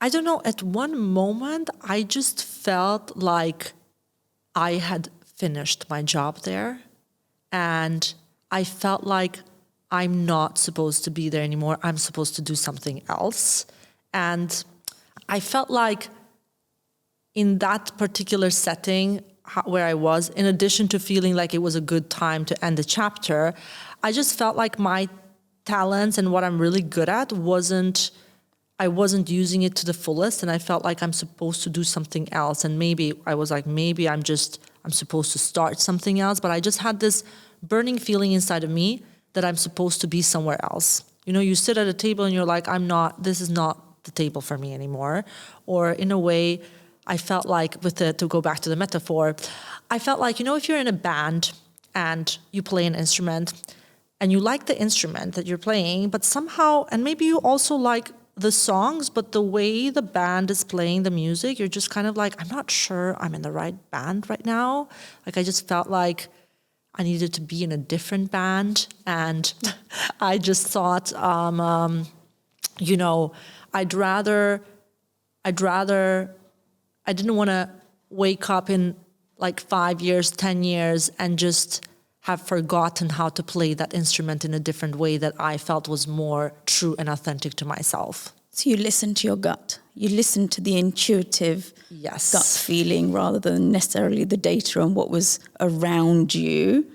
Speaker 2: don't know. At one moment, I just felt like I had finished my job there. And I felt like I'm not supposed to be there anymore. I'm supposed to do something else. And I felt like in that particular setting where I was, in addition to feeling like it was a good time to end the chapter, I just felt like my talents and what I'm really good at I wasn't using it to the fullest. And I felt like I'm supposed to do something else. And maybe I'm supposed to start something else. But I just had this burning feeling inside of me that I'm supposed to be somewhere else. You sit at a table and you're like, this is not the table for me anymore. Or in a way, I felt like to go back to the metaphor, I felt like, if you're in a band and you play an instrument and you like the instrument that you're playing, but somehow, and maybe you also like the songs, but the way the band is playing the music, you're just kind of like, I'm not sure I'm in the right band right now. Like, I just felt like I needed to be in a different band. And I just thought, I didn't want to wake up in like 5 years, 10 years and just have forgotten how to play that instrument in a different way that I felt was more true and authentic to myself.
Speaker 1: So you listened to your gut. You listened to the intuitive gut feeling rather than necessarily the data and what was around you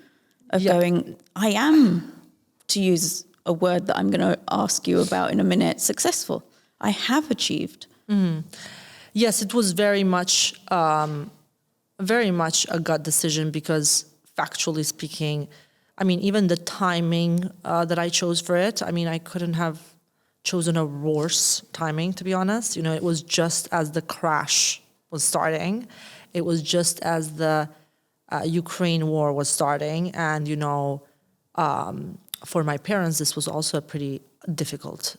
Speaker 1: of going, I am, to use a word that I'm going to ask you about in a minute, successful. I have achieved.
Speaker 2: Mm. Yes, it was very much a gut decision because factually speaking, even the timing that I chose for it, I couldn't have chosen a worse timing, to be honest. It was just as the crash was starting. It was just as the Ukraine war was starting. And, for my parents, this was also a pretty difficult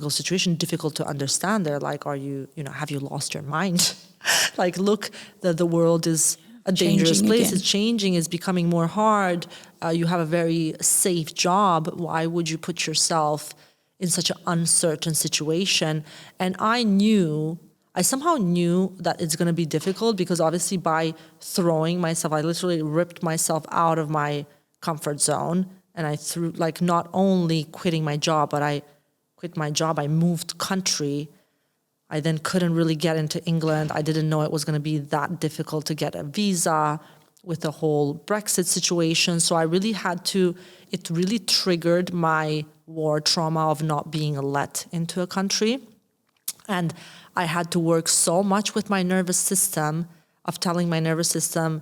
Speaker 2: situation, difficult to understand. They're like, have you lost your mind? Like, look, the world is a dangerous place. It's changing. It's becoming more hard. You have a very safe job. Why would you put yourself in such an uncertain situation? And I somehow knew that it's going to be difficult because obviously by throwing myself, I literally ripped myself out of my comfort zone. And I threw, like, not only quitting my job, but I quit my job. I moved country. I then couldn't really get into England. I didn't know it was going to be that difficult to get a visa with the whole Brexit situation. So I really it really triggered my war trauma of not being let into a country. And I had to work so much with my nervous system of telling my nervous system,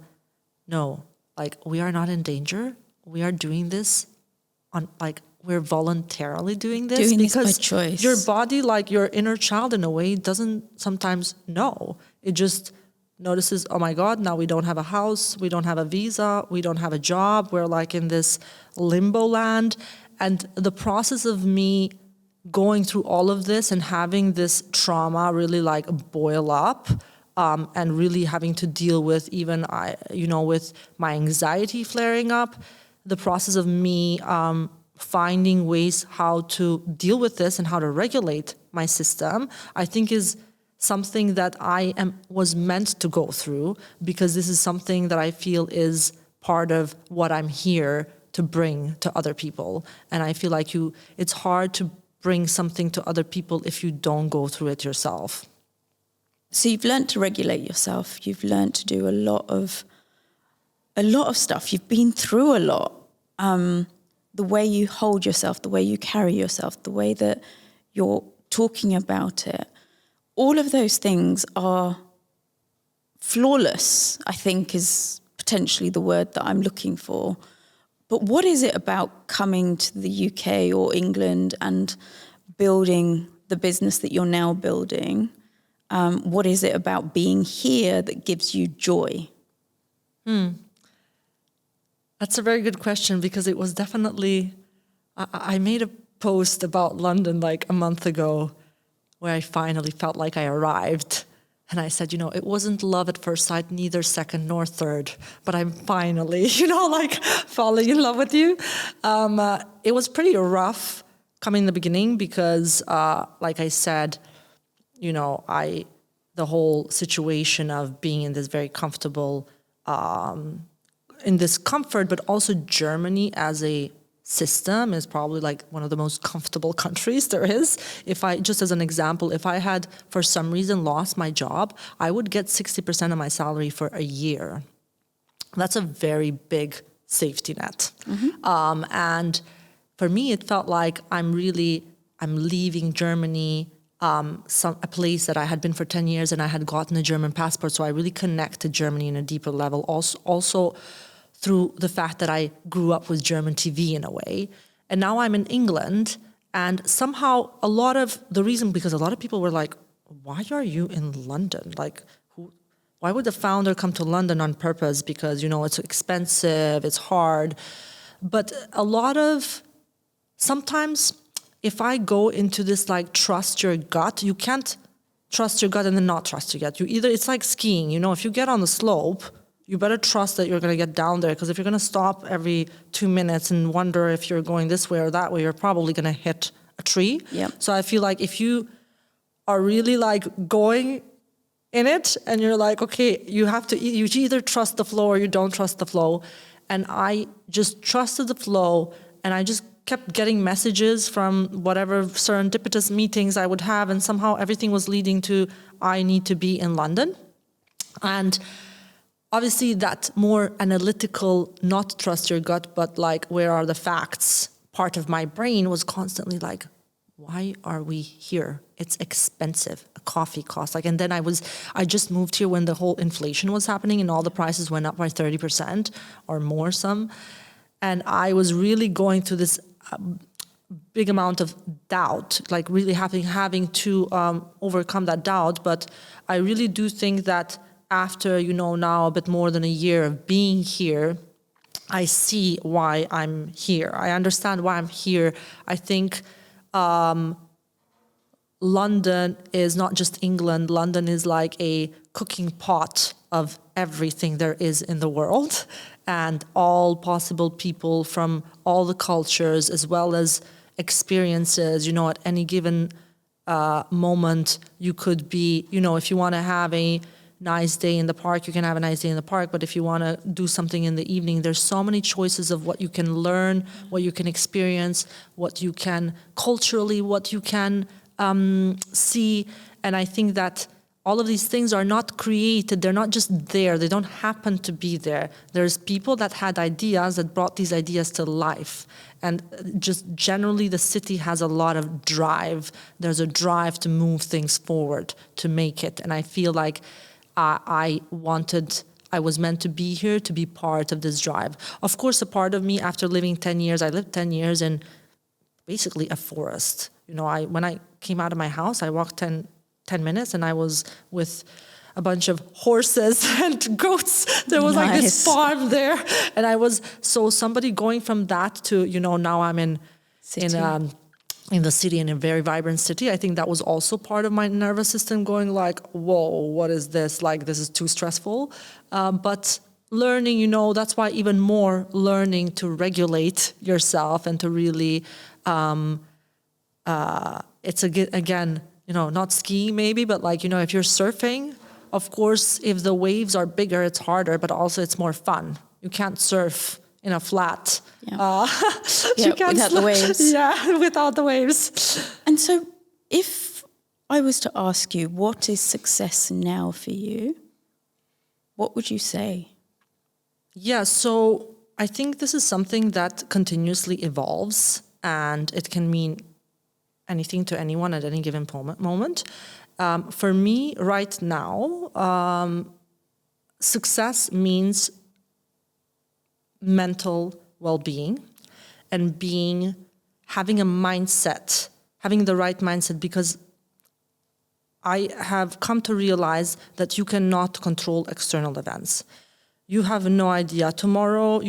Speaker 2: no, like, we are not in danger. We are doing this we're voluntarily doing this
Speaker 1: because by choice.
Speaker 2: Your body, like your inner child in a way, doesn't sometimes know. It just notices, oh my God, now we don't have a house, we don't have a visa, we don't have a job, we're like in this limbo land. And the process of me going through all of this and having this trauma really like boil up, and really having to deal with with my anxiety flaring up, the process of me finding ways how to deal with this and how to regulate my system, I think is something that was meant to go through, because this is something that I feel is part of what I'm here to bring to other people. And I feel like it's hard to bring something to other people if you don't go through it yourself.
Speaker 1: So you've learned to regulate yourself. You've learned to do a lot of stuff. You've been through a lot. The way you hold yourself, the way you carry yourself, the way that you're talking about it, all of those things are flawless, I think is potentially the word that I'm looking for. But what is it about coming to the UK or England and building the business that you're now building? What is it about being here that gives you joy?
Speaker 2: That's a very good question, because it was definitely, I made a post about London like a month ago where I finally felt like I arrived. And I said, it wasn't love at first sight, neither second nor third, but I'm finally, falling in love with you. It was pretty rough coming in the beginning because, like I said, the whole situation of being in this very comfortable, in this comfort, but also Germany as a system is probably like one of the most comfortable countries there is. Just as an example, if I had for some reason lost my job, I would get 60% of my salary for a year. That's a very big safety net. Mm-hmm. And for me, it felt like I'm leaving Germany, a place that I had been for 10 years, and I had gotten a German passport. So I really connect to Germany in a deeper level. Also through the fact that I grew up with German TV in a way. And now I'm in England, and somehow because a lot of people were like, why are you in London? Like, why would the founder come to London on purpose? Because, it's expensive, it's hard. But sometimes if I go into this, like, trust your gut, you can't trust your gut and then not trust your gut. It's like skiing, if you get on the slope, you better trust that you're going to get down there, because if you're going to stop every 2 minutes and wonder if you're going this way or that way, you're probably going to hit a tree.
Speaker 1: Yep.
Speaker 2: So I feel like if you are really like going in it and you're like, okay, you either trust the flow or you don't trust the flow. And I just trusted the flow, and I just kept getting messages from whatever serendipitous meetings I would have, and somehow everything was leading to I need to be in London. And obviously, that more analytical, not trust your gut, but like, where are the facts? Part of my brain was constantly like, why are we here? It's expensive. A coffee costs and then I just moved here when the whole inflation was happening and all the prices went up by 30% or more some. And I was really going through this big amount of doubt, like really having to overcome that doubt. But I really do think that after, now a bit more than a year of being here, I see why I'm here. I understand why I'm here. I think London is not just England. London is like a cooking pot of everything there is in the world, and all possible people from all the cultures as well as experiences. At any given moment, you could be, if you want to have a nice day in the park, you can have a nice day in the park. But if you want to do something in the evening, there's so many choices of what you can learn, what you can experience, what you can culturally, what you can see. And I think that all of these things are not created. They're not just there. They don't happen to be there. There's people that had ideas that brought these ideas to life. And just generally, the city has a lot of drive. There's a drive to move things forward, to make it. And I feel like I was meant to be here to be part of this drive. Of course, a part of me, after living 10 years, I lived 10 years in basically a forest. When I came out of my house, I walked 10 minutes and I was with a bunch of horses and goats. There was like this farm there. And somebody going from that to, now I'm in the city, in a very vibrant city. I think that was also part of my nervous system going like, whoa, what is this? Like, this is too stressful. But learning, that's why even more learning to regulate yourself and to really, it's again, not skiing maybe, but like, if you're surfing, of course, if the waves are bigger, it's harder, but also it's more fun. You can't surf in a flat.
Speaker 1: Yeah.
Speaker 2: You can't
Speaker 1: without the waves.
Speaker 2: Yeah, without the waves.
Speaker 1: And so if I was to ask you, what is success now for you? What would you say?
Speaker 2: Yeah, so I think this is something that continuously evolves, and it can mean anything to anyone at any given moment. For me, right now, success means mental well-being and having a mindset, having the right mindset, because I have come to realize that you cannot control external events. You have no idea. Tomorrow,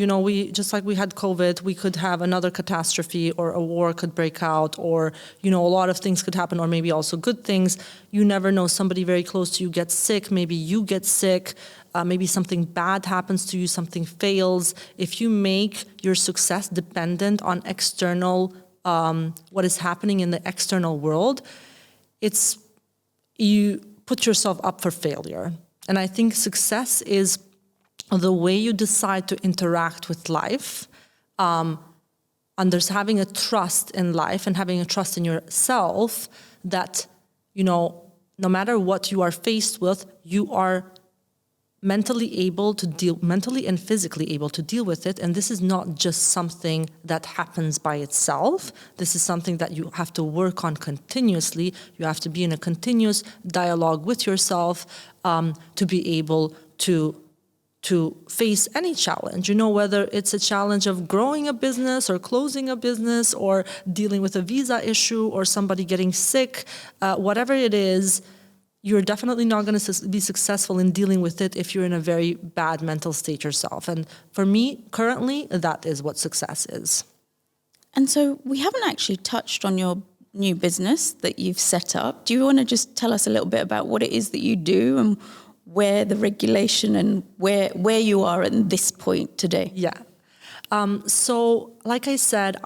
Speaker 2: just like we had COVID, we could have another catastrophe, or a war could break out, or, a lot of things could happen, or maybe also good things. You never know. Somebody very close to you gets sick. Maybe you get sick. Maybe something bad happens to you. Something fails. If you make your success dependent on external, what is happening in the external world, you put yourself up for failure. And I think success is the way you decide to interact with life, having a trust in life and having a trust in yourself that, no matter what you are faced with, you are mentally and physically able to deal with it. And this is not just something that happens by itself. This is something that you have to work on continuously. You have to be in a continuous dialogue with yourself to be able to face any challenge, whether it's a challenge of growing a business or closing a business or dealing with a visa issue or somebody getting sick, whatever it is, you're definitely not going to be successful in dealing with it if you're in a very bad mental state yourself. And for me, currently, that is what success is.
Speaker 1: And so we haven't actually touched on your new business that you've set up. Do you want to just tell us a little bit about what it is that you do and where the regulation and where you are at this point today?
Speaker 2: Yeah. So like I said,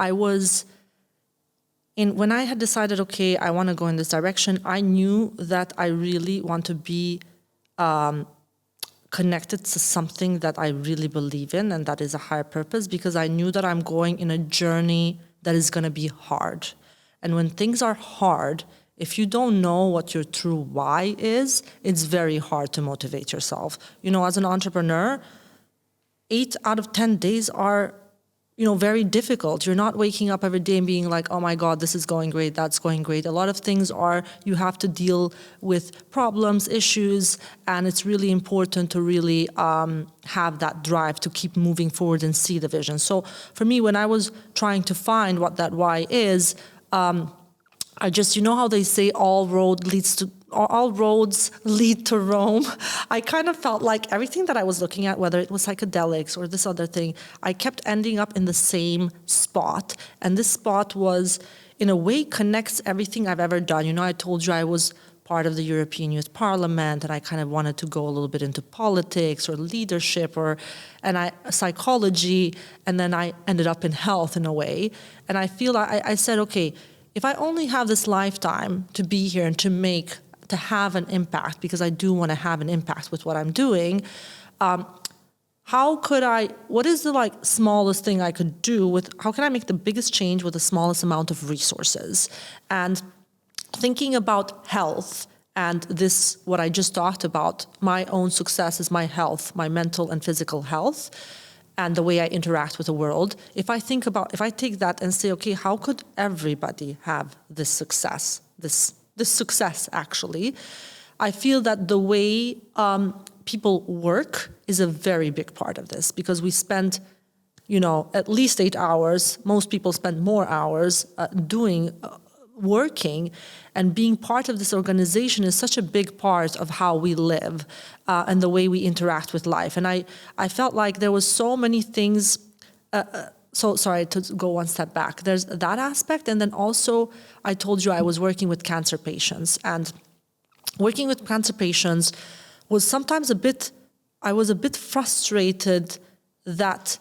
Speaker 2: when I had decided, okay, I want to go in this direction, I knew that I really want to be connected to something that I really believe in, and that is a higher purpose, because I knew that I'm going in a journey that is going to be hard. And when things are hard, if you don't know what your true why is, it's very hard to motivate yourself. As an entrepreneur, 8 out of 10 days are, very difficult. You're not waking up every day and being like, oh my God, this is going great, that's going great. A lot of things you have to deal with problems, issues, and it's really important to really have that drive to keep moving forward and see the vision. So for me, when I was trying to find what that why is, I just, how they say all roads lead to Rome. I kind of felt like everything that I was looking at, whether it was psychedelics or this other thing, I kept ending up in the same spot. And this spot was, in a way, connects everything I've ever done. I told you I was part of the European Youth Parliament, and I kind of wanted to go a little bit into politics or leadership and psychology, and then I ended up in health in a way. And I feel I said, okay, if I only have this lifetime to be here and to have an impact, because I do want to have an impact with what I'm doing, what is the smallest thing I could do how can I make the biggest change with the smallest amount of resources? And thinking about health and this, what I just talked about, my own success is my health, my mental and physical health, and the way I interact with the world. If I take that and say, okay, how could everybody have this success, this success actually? I feel that the way people work is a very big part of this, because we spend, at least 8 hours. Most people spend more hours working, and being part of this organization is such a big part of how we live and the way we interact with life. And I felt like there was so many things. So sorry to go one step back. There's that aspect, and then also I told you I was working with cancer patients, and working with cancer patients was sometimes a bit I was a bit frustrated that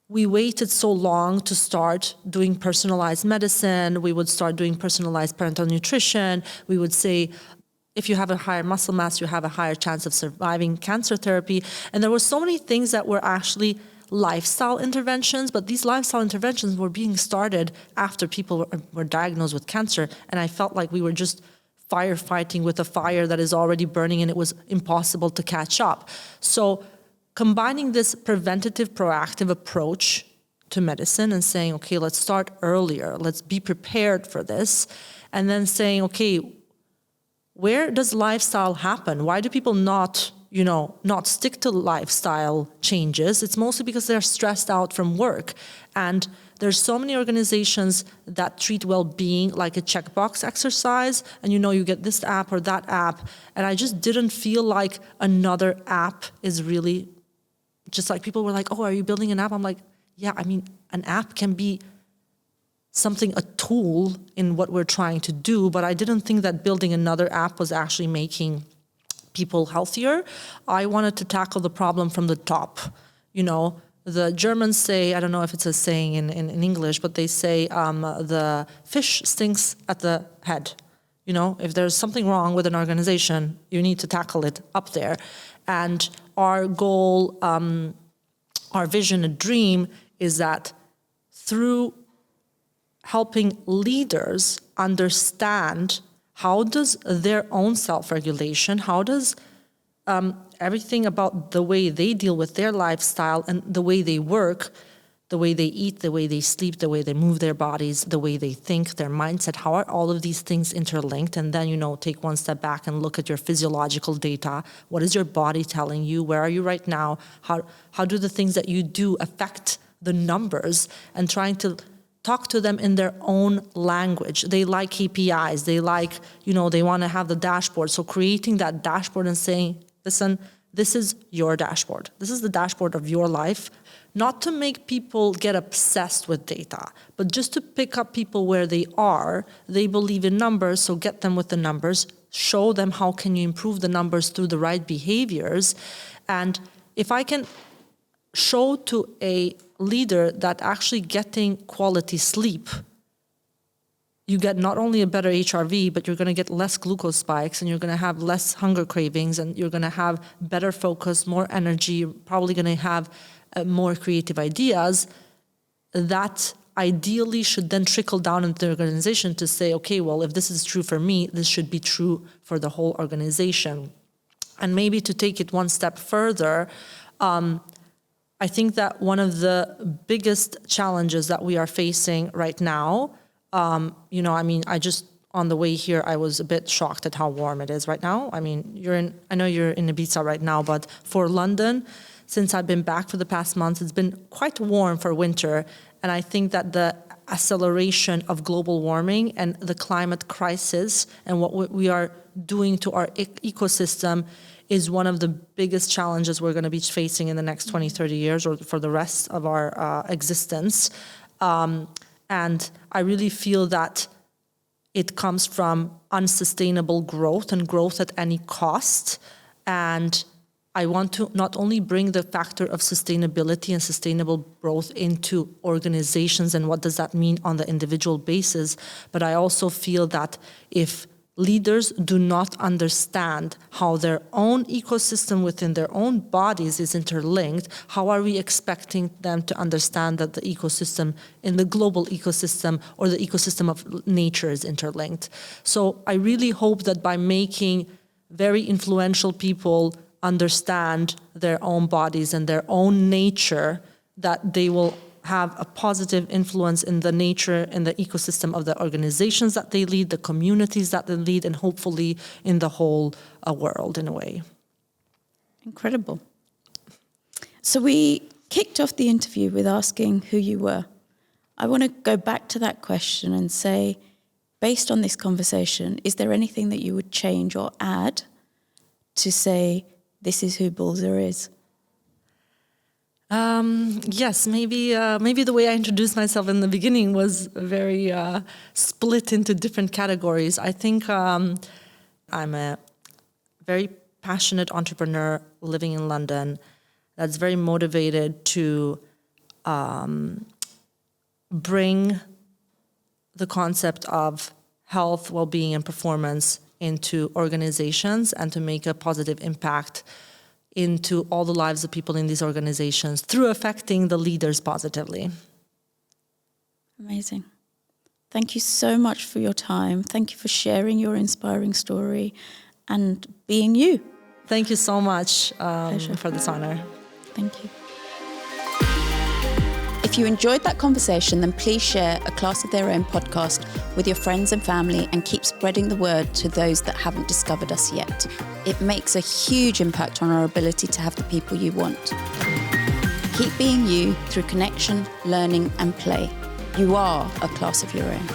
Speaker 2: we waited so long to start doing personalized medicine. We would start doing personalized parental nutrition. We would say, if you have a higher muscle mass, you have a higher chance of surviving cancer therapy. And there were so many things that were actually lifestyle interventions, but these lifestyle interventions were being started after people were diagnosed with cancer. And I felt like we were just firefighting with a fire that is already burning and it was impossible to catch up. So combining this preventative, proactive approach to medicine and saying, okay, let's start earlier, let's be prepared for this, and then saying, okay, where does lifestyle happen? Why do people not stick to lifestyle changes? It's mostly because they're stressed out from work. And there's so many organizations that treat well-being like a checkbox exercise, and you get this app or that app, and I just didn't feel like another app is really, just like people were like, oh, are you building an app? I'm like, yeah, I mean, an app can be something, a tool in what we're trying to do, but I didn't think that building another app was actually making people healthier. I wanted to tackle the problem from the top. The Germans say, I don't know if it's a saying in English, but they say the fish stinks at the head. If there's something wrong with an organization, you need to tackle it up there. And our goal, our vision and dream is that through helping leaders understand how does their own self-regulation, how does everything about the way they deal with their lifestyle and the way they work, the way they eat, the way they sleep, the way they move their bodies, the way they think, their mindset, how are all of these things interlinked? And then, take one step back and look at your physiological data. What is your body telling you? Where are you right now? How do the things that you do affect the numbers? And trying to talk to them in their own language. They like KPIs. They like, they want to have the dashboard. So creating that dashboard and saying, listen, this is your dashboard. This is the dashboard of your life. Not to make people get obsessed with data, but just to pick up people where they are. They believe in numbers, so get them with the numbers. Show them how can you improve the numbers through the right behaviors. And if I can show to a leader that actually getting quality sleep, you get not only a better HRV, but you're going to get less glucose spikes and you're going to have less hunger cravings and you're going to have better focus, more energy, you're probably going to have more creative ideas. That ideally should then trickle down into the organization to say, okay, well, if this is true for me, this should be true for the whole organization. And maybe to take it one step further, I think that one of the biggest challenges that we are facing right now, I just, on the way here, I was a bit shocked at how warm it is right now. I mean, I know you're in Ibiza right now, but for London, since I've been back for the past months, it's been quite warm for winter. And I think that the acceleration of global warming and the climate crisis and what we are doing to our ecosystem is one of the biggest challenges we're going to be facing in the next 20, 30 years or for the rest of our existence. And I really feel that it comes from unsustainable growth and growth at any cost. And I want to not only bring the factor of sustainability and sustainable growth into organizations and what does that mean on the individual basis, but I also feel that if leaders do not understand how their own ecosystem within their own bodies is interlinked, how are we expecting them to understand that the ecosystem in the global ecosystem or the ecosystem of nature is interlinked? So I really hope that by making very influential people understand their own bodies and their own nature, that they will have a positive influence in the nature and the ecosystem of the organizations that they lead, the communities that they lead, and hopefully in the whole world in a way.
Speaker 1: Incredible. So we kicked off the interview with asking who you were. I want to go back to that question and say, based on this conversation, is there anything that you would change or add to say, this is who Buleza is?
Speaker 2: Yes, maybe the way I introduced myself in the beginning was very split into different categories. I think I'm a very passionate entrepreneur living in London that's very motivated to bring the concept of health, well-being, and performance into organizations and to make a positive impact into all the lives of people in these organizations through affecting the leaders positively.
Speaker 1: Amazing. Thank you so much for your time. Thank you for sharing your inspiring story and being you.
Speaker 2: Thank you so much for this honor.
Speaker 1: Thank you. If you enjoyed that conversation, then please share A Class of Their Own podcast with your friends and family and keep spreading the word to those that haven't discovered us yet. It makes a huge impact on our ability to have the people you want. Keep being you through connection, learning, and play. You are a class of your own.